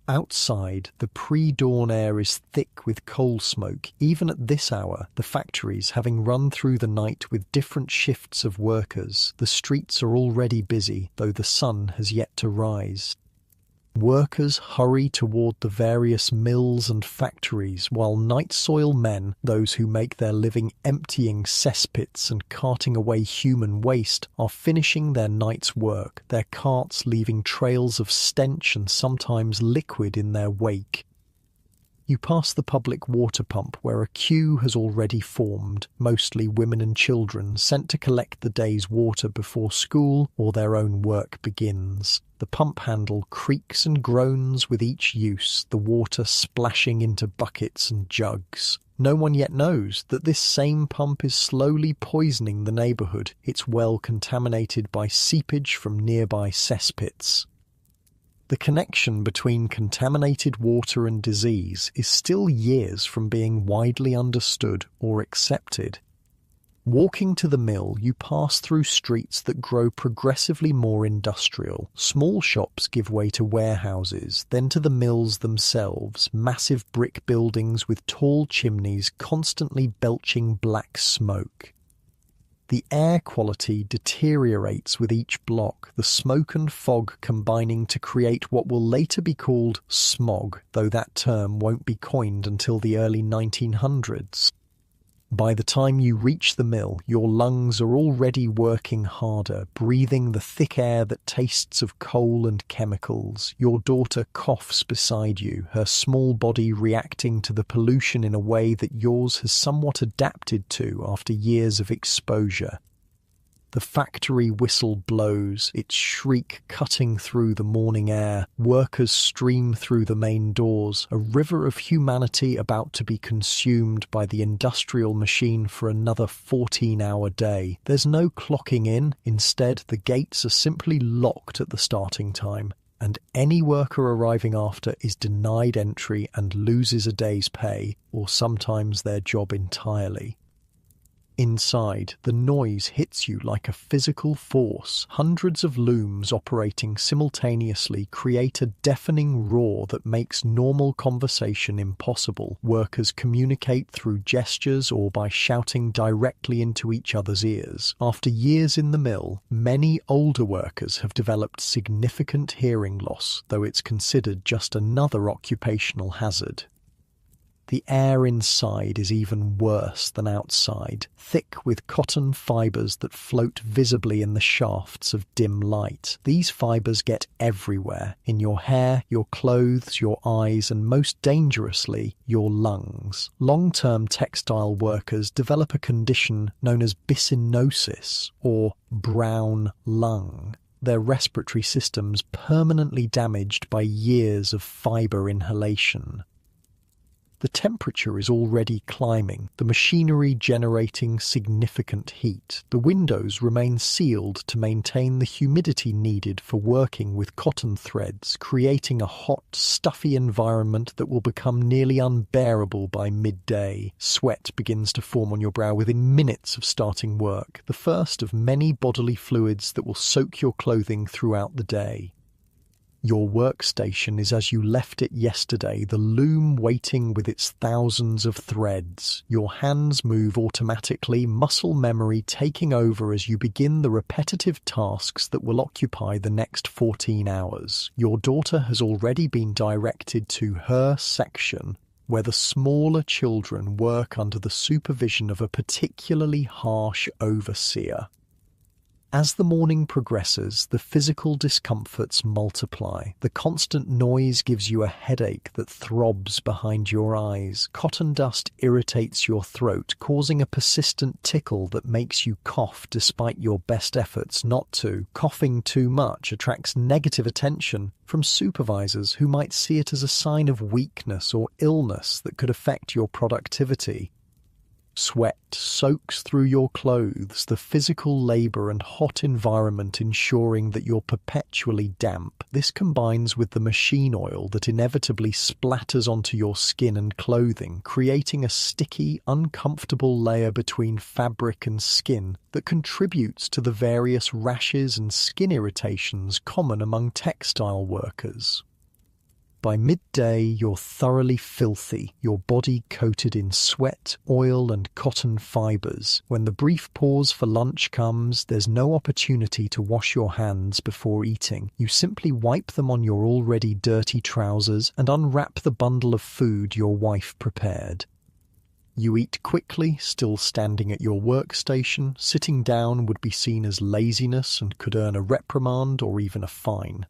[SPEAKER 1] Outside, the pre-dawn air is thick with coal smoke. Even at this hour, the factories having run through the night with different shifts of workers, the streets are already busy, though the sun has yet to rise. Workers hurry toward the various mills and factories, while night soil men, those who make their living emptying cesspits and carting away human waste, are finishing their night's work, their carts leaving trails of stench and sometimes liquid in their wake. You pass the public water pump where a queue has already formed, mostly women and children sent to collect the day's water before school or their own work begins. The pump handle creaks and groans with each use, the water splashing into buckets and jugs. No one yet knows that this same pump is slowly poisoning the neighbourhood, its well contaminated by seepage from nearby cesspits. The connection between contaminated water and disease is still years from being widely understood or accepted. Walking to the mill, you pass through streets that grow progressively more industrial. Small shops give way to warehouses, then to the mills themselves, massive brick buildings with tall chimneys constantly belching black smoke. The air quality deteriorates with each block, the smoke and fog combining to create what will later be called smog, though that term won't be coined until the early 1900s. By the time you reach the mill, your lungs are already working harder, breathing the thick air that tastes of coal and chemicals. Your daughter coughs beside you, her small body reacting to the pollution in a way that yours has somewhat adapted to after years of exposure. The factory whistle blows, its shriek cutting through the morning air. Workers stream through the main doors, a river of humanity about to be consumed by the industrial machine for another 14-hour day. There's no clocking in. Instead, the gates are simply locked at the starting time, and any worker arriving after is denied entry and loses a day's pay, or sometimes their job entirely. Inside, the noise hits you like a physical force. Hundreds of looms operating simultaneously create a deafening roar that makes normal conversation impossible. Workers communicate through gestures or by shouting directly into each other's ears. After years in the mill, many older workers have developed significant hearing loss, though it's considered just another occupational hazard. The air inside is even worse than outside, thick with cotton fibres that float visibly in the shafts of dim light. These fibres get everywhere, in your hair, your clothes, your eyes, and most dangerously, your lungs. Long-term textile workers develop a condition known as bicynosis, or brown lung. Their respiratory systems permanently damaged by years of fibre inhalation. The temperature is already climbing, the machinery generating significant heat. The windows remain sealed to maintain the humidity needed for working with cotton threads, creating a hot, stuffy environment that will become nearly unbearable by midday. Sweat begins to form on your brow within minutes of starting work, the first of many bodily fluids that will soak your clothing throughout the day. Your workstation is as you left it yesterday, the loom waiting with its thousands of threads. Your hands move automatically, muscle memory taking over as you begin the repetitive tasks that will occupy the next 14 hours. Your daughter has already been directed to her section, where the smaller children work under the supervision of a particularly harsh overseer. As the morning progresses, the physical discomforts multiply. The constant noise gives you a headache that throbs behind your eyes. Cotton dust irritates your throat, causing a persistent tickle that makes you cough despite your best efforts not to. Coughing too much attracts negative attention from supervisors who might see it as a sign of weakness or illness that could affect your productivity. Sweat soaks through your clothes, the physical labor and hot environment ensuring that you're perpetually damp. This combines with the machine oil that inevitably splatters onto your skin and clothing, creating a sticky, uncomfortable layer between fabric and skin that contributes to the various rashes and skin irritations common among textile workers. By midday, you're thoroughly filthy, your body coated in sweat, oil, and cotton fibers. When the brief pause for lunch comes, there's no opportunity to wash your hands before eating. You simply wipe them on your already dirty trousers and unwrap the bundle of food your wife prepared. You eat quickly, still standing at your workstation. Sitting down would be seen as laziness and could earn a reprimand or even a fine.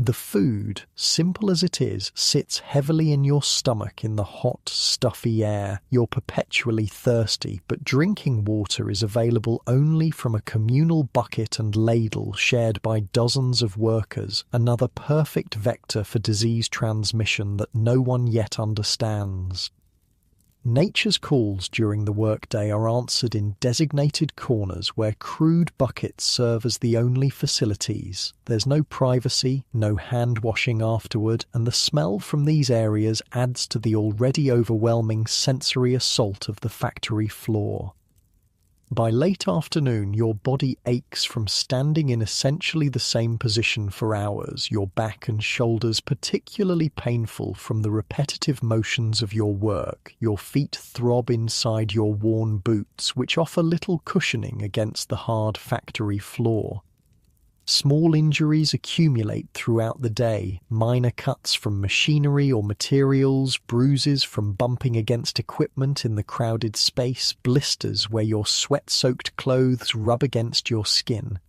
[SPEAKER 1] The food, simple as it is, sits heavily in your stomach in the hot, stuffy air. You're perpetually thirsty, but drinking water is available only from a communal bucket and ladle shared by dozens of workers, another perfect vector for disease transmission that no one yet understands. Nature's calls during the workday are answered in designated corners where crude buckets serve as the only facilities. There's no privacy, no hand washing afterward, and the smell from these areas adds to the already overwhelming sensory assault of the factory floor. By late afternoon, your body aches from standing in essentially the same position for hours, your back and shoulders particularly painful from the repetitive motions of your work. Your feet throb inside your worn boots, which offer little cushioning against the hard factory floor. Small injuries accumulate throughout the day, minor cuts from machinery or materials, bruises from bumping against equipment in the crowded space, blisters where your sweat-soaked clothes rub against your skin.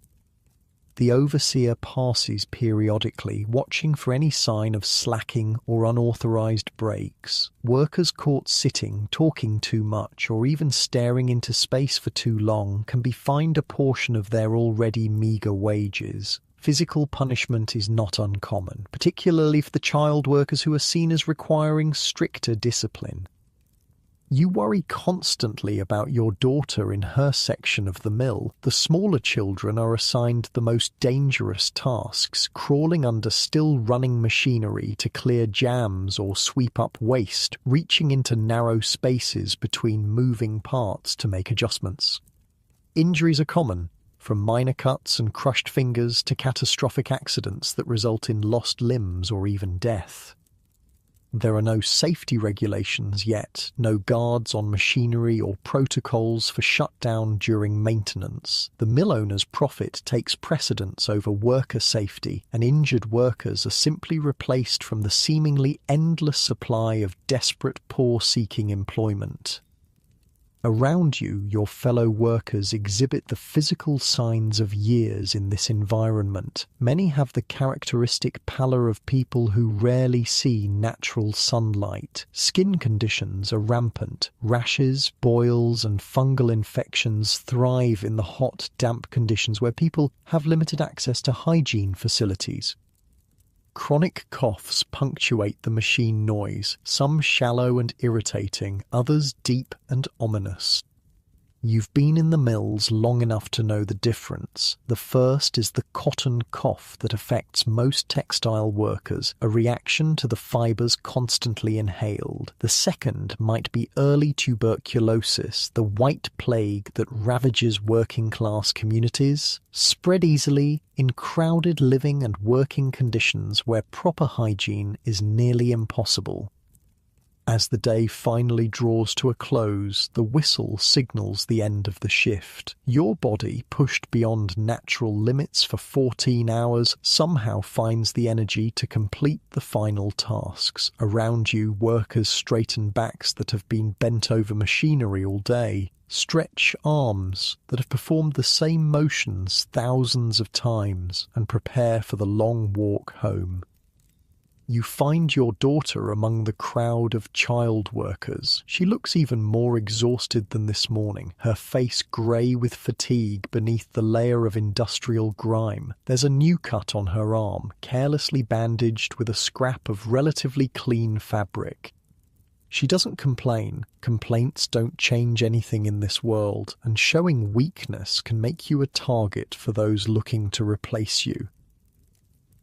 [SPEAKER 1] The overseer passes periodically, watching for any sign of slacking or unauthorized breaks. Workers caught sitting, talking too much, or even staring into space for too long can be fined a portion of their already meager wages. Physical punishment is not uncommon, particularly for the child workers who are seen as requiring stricter discipline. You worry constantly about your daughter in her section of the mill. The smaller children are assigned the most dangerous tasks, crawling under still running machinery to clear jams or sweep up waste, reaching into narrow spaces between moving parts to make adjustments. Injuries are common, from minor cuts and crushed fingers to catastrophic accidents that result in lost limbs or even death. There are no safety regulations yet, no guards on machinery or protocols for shutdown during maintenance. The mill owner's profit takes precedence over worker safety, and injured workers are simply replaced from the seemingly endless supply of desperate poor seeking employment. Around you, your fellow workers exhibit the physical signs of years in this environment. Many have the characteristic pallor of people who rarely see natural sunlight. Skin conditions are rampant. Rashes, boils, and fungal infections thrive in the hot, damp conditions where people have limited access to hygiene facilities. Chronic coughs punctuate the machine noise, some shallow and irritating, others deep and ominous. You've been in the mills long enough to know the difference. The first is the cotton cough that affects most textile workers, a reaction to the fibers constantly inhaled. The second might be early tuberculosis, the white plague that ravages working-class communities, spread easily in crowded living and working conditions where proper hygiene is nearly impossible. As the day finally draws to a close, the whistle signals the end of the shift. Your body, pushed beyond natural limits for 14 hours, somehow finds the energy to complete the final tasks. Around you, workers straighten backs that have been bent over machinery all day, stretch arms that have performed the same motions thousands of times, and prepare for the long walk home. You find your daughter among the crowd of child workers. She looks even more exhausted than this morning, her face grey with fatigue beneath the layer of industrial grime. There's a new cut on her arm, carelessly bandaged with a scrap of relatively clean fabric. She doesn't complain. Complaints don't change anything in this world, and showing weakness can make you a target for those looking to replace you.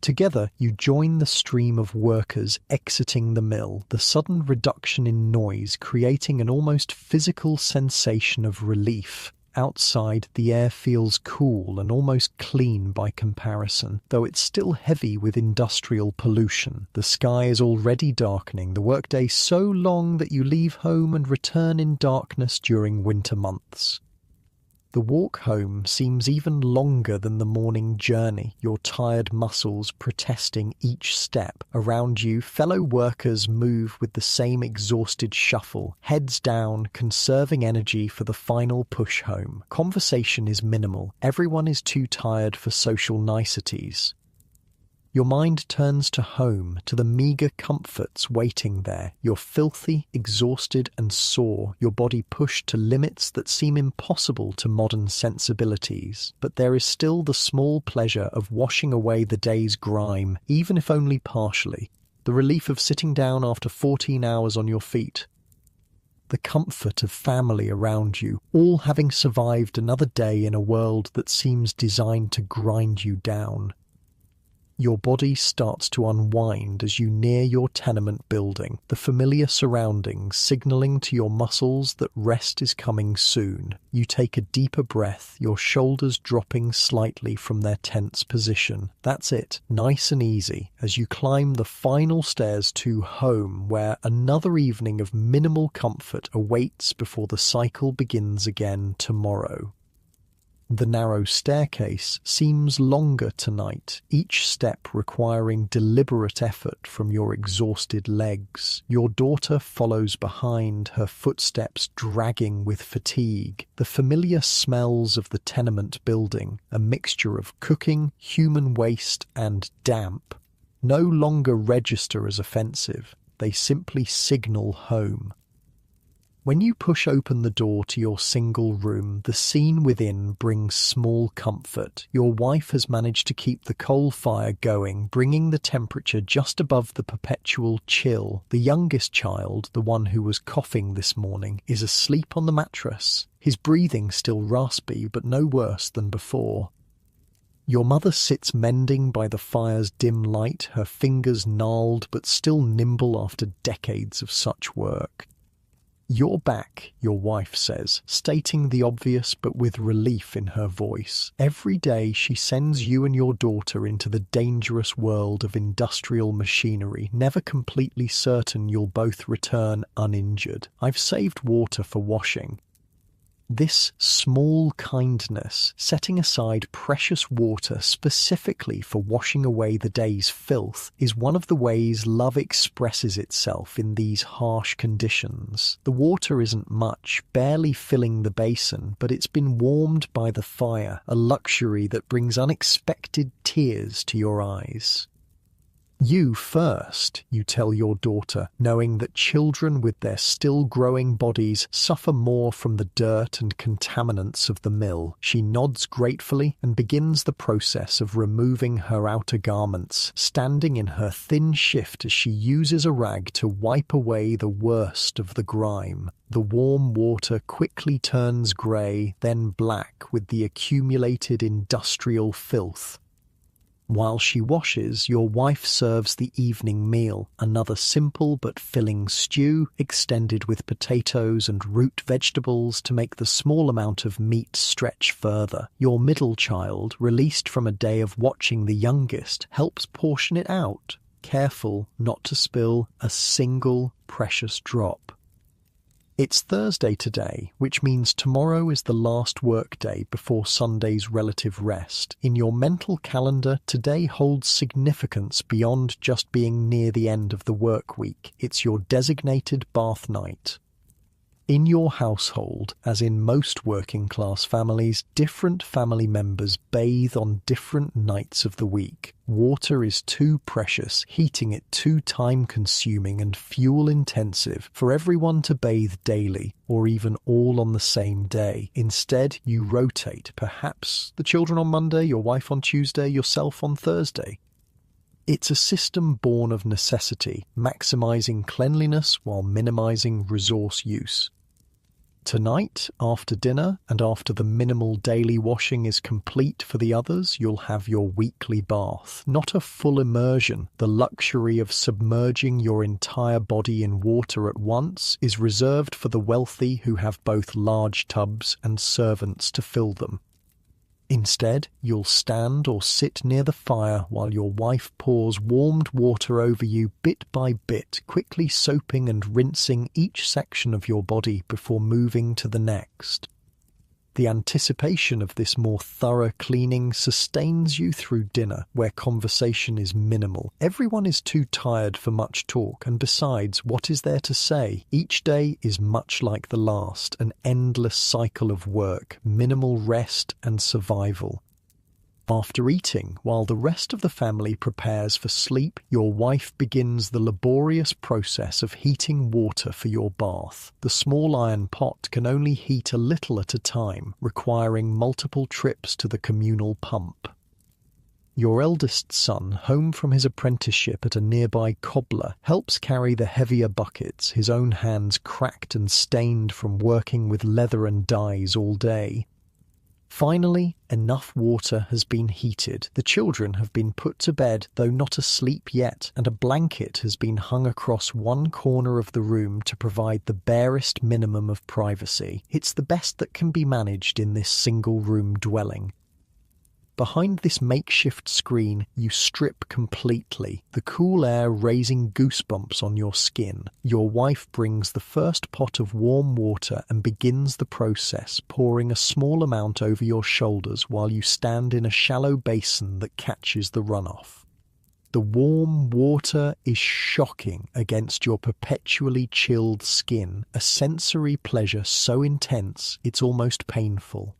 [SPEAKER 1] Together, you join the stream of workers exiting the mill, the sudden reduction in noise creating an almost physical sensation of relief. Outside, the air feels cool and almost clean by comparison, though it's still heavy with industrial pollution. The sky is already darkening, the workday so long that you leave home and return in darkness during winter months. The walk home seems even longer than the morning journey, your tired muscles protesting each step. Around you, fellow workers move with the same exhausted shuffle, heads down, conserving energy for the final push home. Conversation is minimal. Everyone is too tired for social niceties. Your mind turns to home, to the meagre comforts waiting there. You're filthy, exhausted and sore, your body pushed to limits that seem impossible to modern sensibilities. But there is still the small pleasure of washing away the day's grime, even if only partially. The relief of sitting down after 14 hours on your feet. The comfort of family around you, all having survived another day in a world that seems designed to grind you down. Your body starts to unwind as you near your tenement building, the familiar surroundings signaling to your muscles that rest is coming soon. You take a deeper breath, your shoulders dropping slightly from their tense position. That's it, nice and easy, as you climb the final stairs to home, where another evening of minimal comfort awaits before the cycle begins again tomorrow. The narrow staircase seems longer tonight, each step requiring deliberate effort from your exhausted legs. Your daughter follows behind, her footsteps dragging with fatigue. The familiar smells of the tenement building, a mixture of cooking, human waste, and damp, no longer register as offensive. They simply signal home. When you push open the door to your single room, the scene within brings small comfort. Your wife has managed to keep the coal fire going, bringing the temperature just above the perpetual chill. The youngest child, the one who was coughing this morning, is asleep on the mattress, his breathing still raspy but no worse than before. Your mother sits mending by the fire's dim light, her fingers gnarled but still nimble after decades of such work. "You're back," your wife says, stating the obvious but with relief in her voice. Every day she sends you and your daughter into the dangerous world of industrial machinery, never completely certain you'll both return uninjured. "I've saved water for washing." This small kindness, setting aside precious water specifically for washing away the day's filth, is one of the ways love expresses itself in these harsh conditions. The water isn't much, barely filling the basin, but it's been warmed by the fire, a luxury that brings unexpected tears to your eyes. "You first," you tell your daughter, knowing that children with their still-growing bodies suffer more from the dirt and contaminants of the mill. She nods gratefully and begins the process of removing her outer garments, standing in her thin shift as she uses a rag to wipe away the worst of the grime. The warm water quickly turns grey, then black with the accumulated industrial filth. While she washes, your wife serves the evening meal, another simple but filling stew, extended with potatoes and root vegetables to make the small amount of meat stretch further. Your middle child, released from a day of watching the youngest, helps portion it out, careful not to spill a single precious drop. It's Thursday today, which means tomorrow is the last workday before Sunday's relative rest. In your mental calendar, today holds significance beyond just being near the end of the work week. It's your designated bath night. In your household, as in most working-class families, different family members bathe on different nights of the week. Water is too precious, heating it too time-consuming and fuel-intensive for everyone to bathe daily, or even all on the same day. Instead, you rotate, perhaps the children on Monday, your wife on Tuesday, yourself on Thursday. It's a system born of necessity, maximizing cleanliness while minimizing resource use. Tonight, after dinner, and after the minimal daily washing is complete for the others, you'll have your weekly bath. Not a full immersion. The luxury of submerging your entire body in water at once is reserved for the wealthy who have both large tubs and servants to fill them. Instead, you'll stand or sit near the fire while your wife pours warmed water over you bit by bit, quickly soaping and rinsing each section of your body before moving to the next. The anticipation of this more thorough cleaning sustains you through dinner, where conversation is minimal. Everyone is too tired for much talk, and besides, what is there to say? Each day is much like the last, an endless cycle of work, minimal rest and survival. After eating, while the rest of the family prepares for sleep, your wife begins the laborious process of heating water for your bath. The small iron pot can only heat a little at a time, requiring multiple trips to the communal pump. Your eldest son, home from his apprenticeship at a nearby cobbler, helps carry the heavier buckets, his own hands cracked and stained from working with leather and dyes all day. Finally, enough water has been heated. The children have been put to bed, though not asleep yet, and a blanket has been hung across one corner of the room to provide the barest minimum of privacy. It's the best that can be managed in this single-room dwelling. Behind this makeshift screen, you strip completely, the cool air raising goosebumps on your skin. Your wife brings the first pot of warm water and begins the process, pouring a small amount over your shoulders while you stand in a shallow basin that catches the runoff. The warm water is shocking against your perpetually chilled skin, a sensory pleasure so intense it's almost painful.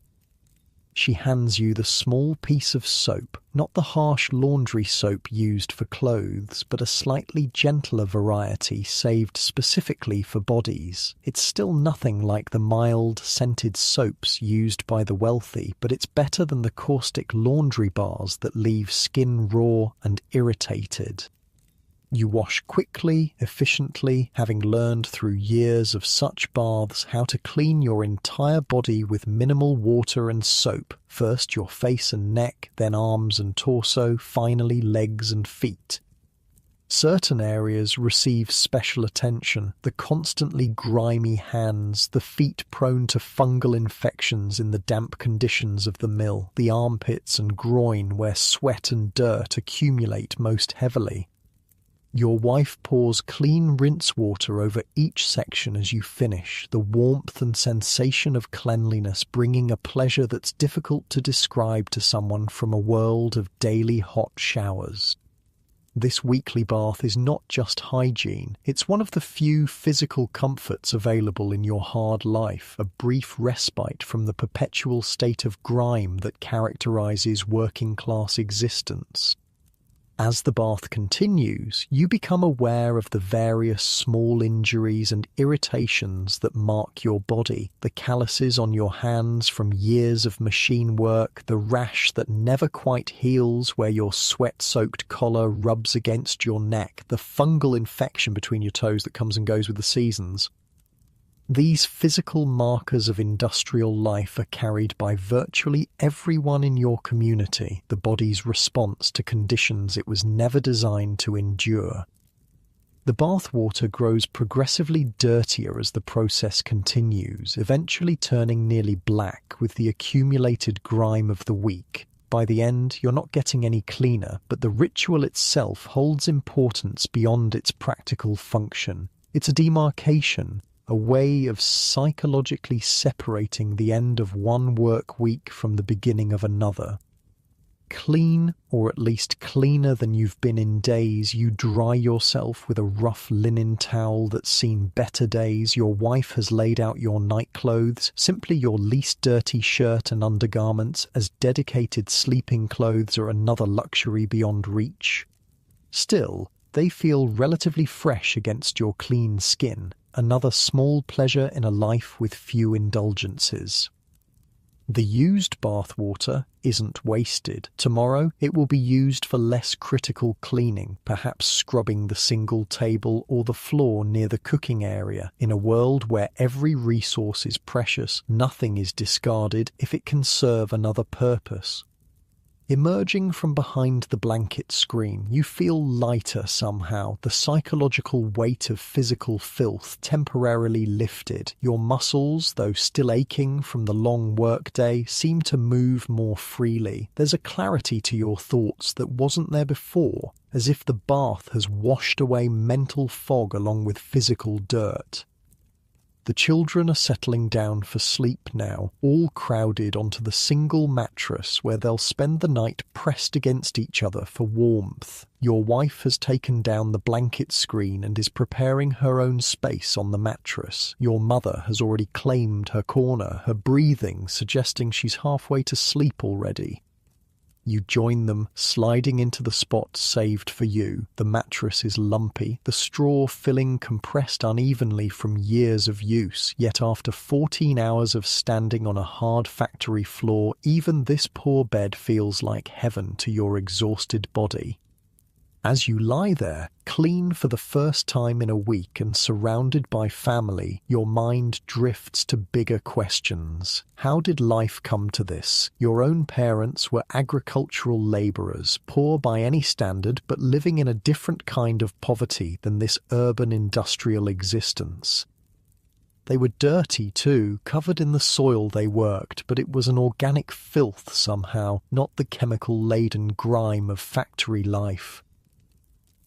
[SPEAKER 1] She hands you the small piece of soap, not the harsh laundry soap used for clothes, but a slightly gentler variety saved specifically for bodies. It's still nothing like the mild, scented soaps used by the wealthy, but it's better than the caustic laundry bars that leave skin raw and irritated. You wash quickly, efficiently, having learned through years of such baths how to clean your entire body with minimal water and soap. First your face and neck, then arms and torso, finally legs and feet. Certain areas receive special attention: the constantly grimy hands, the feet prone to fungal infections in the damp conditions of the mill, the armpits and groin where sweat and dirt accumulate most heavily. Your wife pours clean rinse water over each section as you finish, the warmth and sensation of cleanliness bringing a pleasure that's difficult to describe to someone from a world of daily hot showers. This weekly bath is not just hygiene, it's one of the few physical comforts available in your hard life, a brief respite from the perpetual state of grime that characterizes working-class existence. As the bath continues, you become aware of the various small injuries and irritations that mark your body, the calluses on your hands from years of machine work, the rash that never quite heals where your sweat-soaked collar rubs against your neck, the fungal infection between your toes that comes and goes with the seasons. These physical markers of industrial life are carried by virtually everyone in your community, the body's response to conditions it was never designed to endure. The bathwater grows progressively dirtier as the process continues, eventually turning nearly black with the accumulated grime of the week. By the end, you're not getting any cleaner, but the ritual itself holds importance beyond its practical function. It's a demarcation, a way of psychologically separating the end of one work week from the beginning of another. Clean, or at least cleaner than you've been in days, you dry yourself with a rough linen towel that's seen better days. Your wife has laid out your night clothes, simply your least dirty shirt and undergarments, as dedicated sleeping clothes are another luxury beyond reach. Still, they feel relatively fresh against your clean skin, another small pleasure in a life with few indulgences. The used bathwater isn't wasted. Tomorrow it will be used for less critical cleaning, perhaps scrubbing the single table or the floor near the cooking area. In a world where every resource is precious, nothing is discarded if it can serve another purpose. Emerging from behind the blanket screen, you feel lighter somehow, the psychological weight of physical filth temporarily lifted. Your muscles, though still aching from the long workday, seem to move more freely. There's a clarity to your thoughts that wasn't there before, as if the bath has washed away mental fog along with physical dirt. The children are settling down for sleep now, all crowded onto the single mattress where they'll spend the night pressed against each other for warmth. Your wife has taken down the blanket screen and is preparing her own space on the mattress. Your mother has already claimed her corner, her breathing suggesting she's halfway to sleep already. You join them, sliding into the spot saved for you. The mattress is lumpy, the straw filling compressed unevenly from years of use, yet after 14 hours of standing on a hard factory floor, even this poor bed feels like heaven to your exhausted body. As you lie there, clean for the first time in a week and surrounded by family, your mind drifts to bigger questions. How did life come to this? Your own parents were agricultural labourers, poor by any standard, but living in a different kind of poverty than this urban industrial existence. They were dirty too, covered in the soil they worked, but it was an organic filth somehow, not the chemical-laden grime of factory life.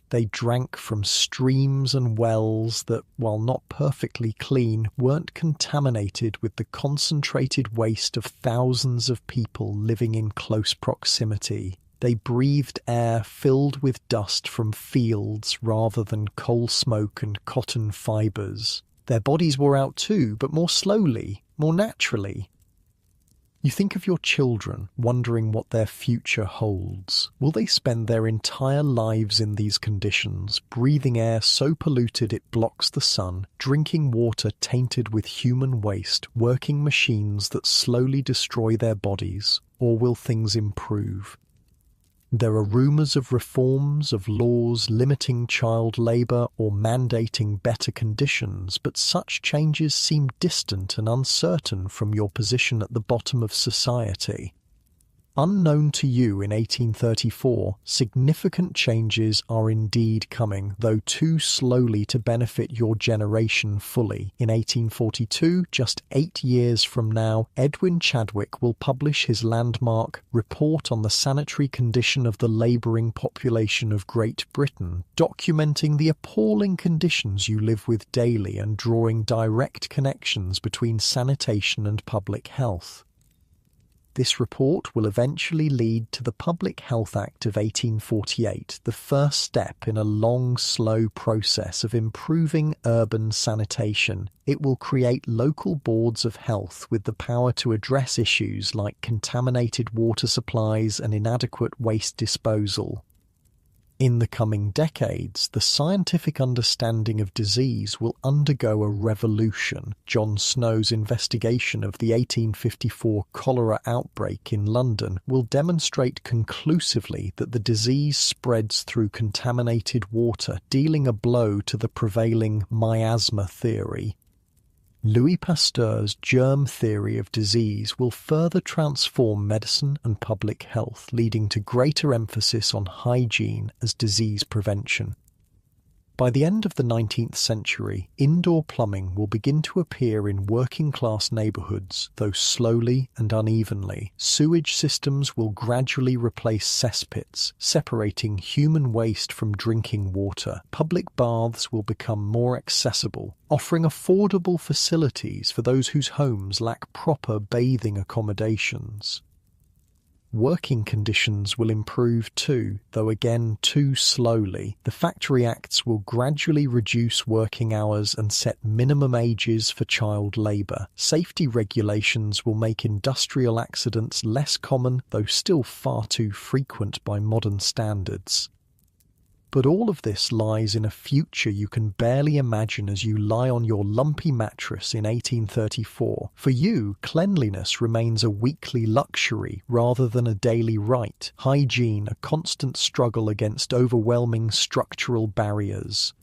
[SPEAKER 1] They drank from streams and wells that, while not perfectly clean, weren't contaminated with the concentrated waste of thousands of people living in close proximity. They breathed air filled with dust from fields rather than coal smoke and cotton fibres. Their bodies wore out too, but more slowly, more naturally. You think of your children, wondering what their future holds. Will they spend their entire lives in these conditions, breathing air so polluted it blocks the sun, drinking water tainted with human waste, working machines that slowly destroy their bodies? Or will things improve? There are rumours of reforms, of laws limiting child labour or mandating better conditions, but such changes seem distant and uncertain from your position at the bottom of society. Unknown to you in 1834, significant changes are indeed coming, though too slowly to benefit your generation fully. In 1842, just 8 years from now, Edwin Chadwick will publish his landmark Report on the Sanitary Condition of the Labouring Population of Great Britain, documenting the appalling conditions you live with daily and drawing direct connections between sanitation and public health. This report will eventually lead to the Public Health Act of 1848, the first step in a long, slow process of improving urban sanitation. It will create local boards of health with the power to address issues like contaminated water supplies and inadequate waste disposal. In the coming decades, the scientific understanding of disease will undergo a revolution. John Snow's investigation of the 1854 cholera outbreak in London will demonstrate conclusively that the disease spreads through contaminated water, dealing a blow to the prevailing miasma theory. Louis Pasteur's germ theory of disease will further transform medicine and public health, leading to greater emphasis on hygiene as disease prevention. By the end of the 19th century, indoor plumbing will begin to appear in working-class neighbourhoods, though slowly and unevenly. Sewage systems will gradually replace cesspits, separating human waste from drinking water. Public baths will become more accessible, offering affordable facilities for those whose homes lack proper bathing accommodations. Working conditions will improve too, though again too slowly. The Factory Acts will gradually reduce working hours and set minimum ages for child labour. Safety regulations will make industrial accidents less common, though still far too frequent by modern standards. But all of this lies in a future you can barely imagine as you lie on your lumpy mattress in 1834. For you, cleanliness remains a weekly luxury rather than a daily right. Hygiene, a constant struggle against overwhelming structural barriers.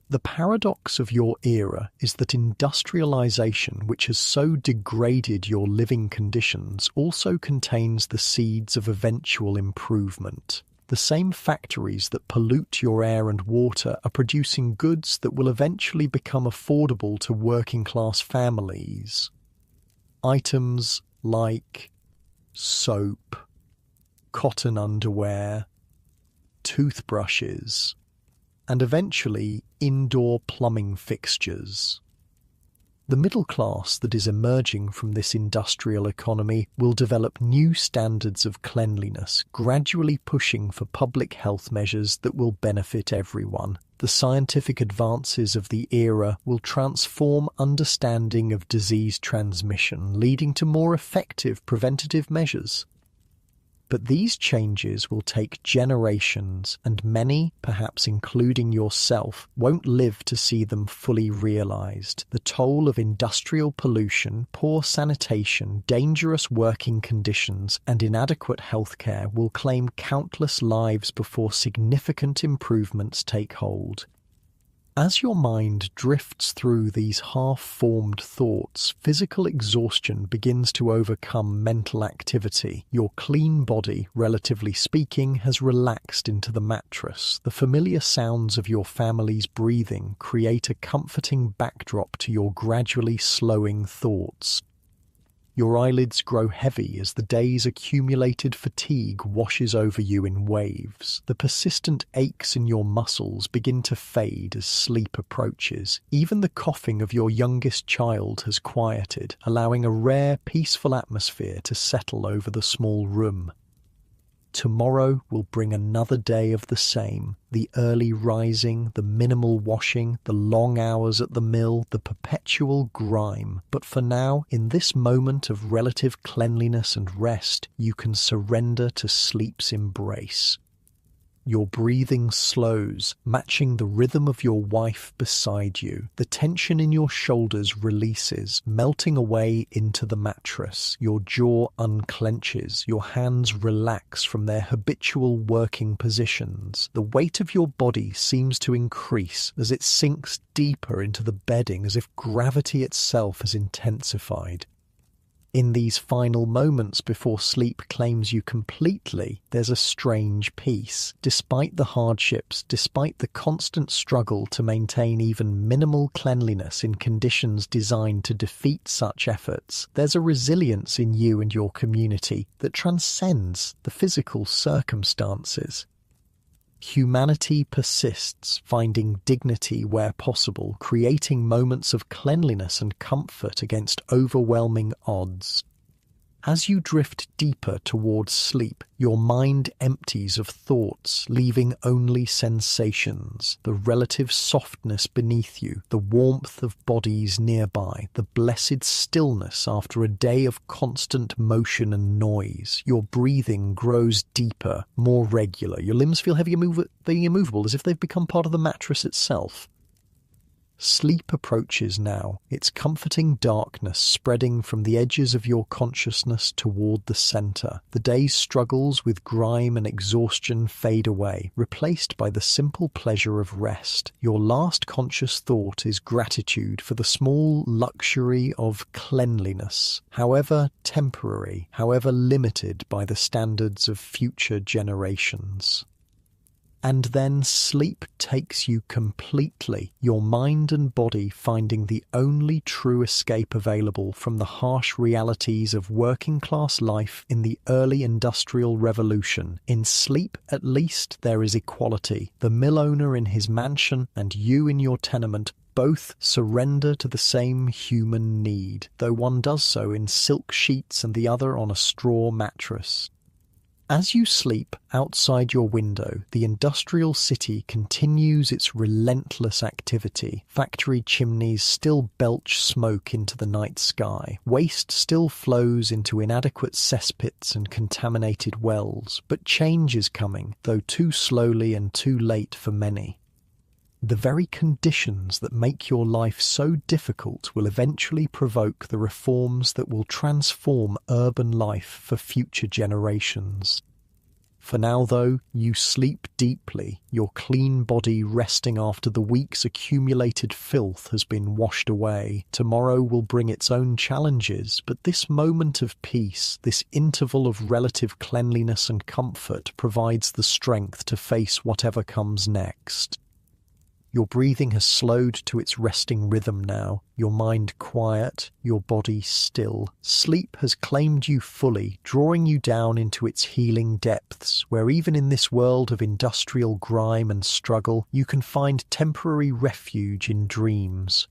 [SPEAKER 1] The paradox of your era is that industrialization, which has so degraded your living conditions, also contains the seeds of eventual improvement. The same factories that pollute your air and water are producing goods that will eventually become affordable to working-class families. Items like soap, cotton underwear, toothbrushes, and eventually indoor plumbing fixtures. The middle class that is emerging from this industrial economy will develop new standards of cleanliness, gradually pushing for public health measures that will benefit everyone. The scientific advances of the era will transform understanding of disease transmission, leading to more effective preventative measures. But these changes will take generations, and many, perhaps including yourself, won't live to see them fully realized. The toll of industrial pollution, poor sanitation, dangerous working conditions, and inadequate healthcare will claim countless lives before significant improvements take hold. As your mind drifts through these half-formed thoughts, physical exhaustion begins to overcome mental activity. Your clean body, relatively speaking, has relaxed into the mattress. The familiar sounds of your family's breathing create a comforting backdrop to your gradually slowing thoughts. Your eyelids grow heavy as the day's accumulated fatigue washes over you in waves. The persistent aches in your muscles begin to fade as sleep approaches. Even the coughing of your youngest child has quieted, allowing a rare, peaceful atmosphere to settle over the small room. Tomorrow will bring another day of the same. The early rising, the minimal washing, the long hours at the mill, the perpetual grime. But for now, in this moment of relative cleanliness and rest, you can surrender to sleep's embrace. Your breathing slows, matching the rhythm of your wife beside you. The tension in your shoulders releases, melting away into the mattress. Your jaw unclenches. Your hands relax from their habitual working positions. The weight of your body seems to increase as it sinks deeper into the bedding, as if gravity itself has intensified. In these final moments before sleep claims you completely, there's a strange peace. Despite the hardships, despite the constant struggle to maintain even minimal cleanliness in conditions designed to defeat such efforts, there's a resilience in you and your community that transcends the physical circumstances. Humanity persists, finding dignity where possible, creating moments of cleanliness and comfort against overwhelming odds. As you drift deeper towards sleep, your mind empties of thoughts, leaving only sensations, the relative softness beneath you, the warmth of bodies nearby, the blessed stillness after a day of constant motion and noise. Your breathing grows deeper, more regular. Your limbs feel heavy and immovable, as if they've become part of the mattress itself. Sleep approaches now, its comforting darkness spreading from the edges of your consciousness toward the center. The day's struggles with grime and exhaustion fade away, replaced by the simple pleasure of rest. Your last conscious thought is gratitude for the small luxury of cleanliness, however temporary, however limited by the standards of future generations. And then sleep takes you completely, your mind and body finding the only true escape available from the harsh realities of working-class life in the early industrial revolution. In sleep, at least, there is equality. The mill owner in his mansion and you in your tenement both surrender to the same human need, though one does so in silk sheets and the other on a straw mattress. As you sleep outside your window, the industrial city continues its relentless activity. Factory chimneys still belch smoke into the night sky. Waste still flows into inadequate cesspits and contaminated wells. But change is coming, though too slowly and too late for many. The very conditions that make your life so difficult will eventually provoke the reforms that will transform urban life for future generations. For now, though, you sleep deeply, your clean body resting after the week's accumulated filth has been washed away. Tomorrow will bring its own challenges, but this moment of peace, this interval of relative cleanliness and comfort provides the strength to face whatever comes next. Your breathing has slowed to its resting rhythm now, your mind quiet, your body still. Sleep has claimed you fully, drawing you down into its healing depths, where even in this world of industrial grime and struggle, you can find temporary refuge in dreams.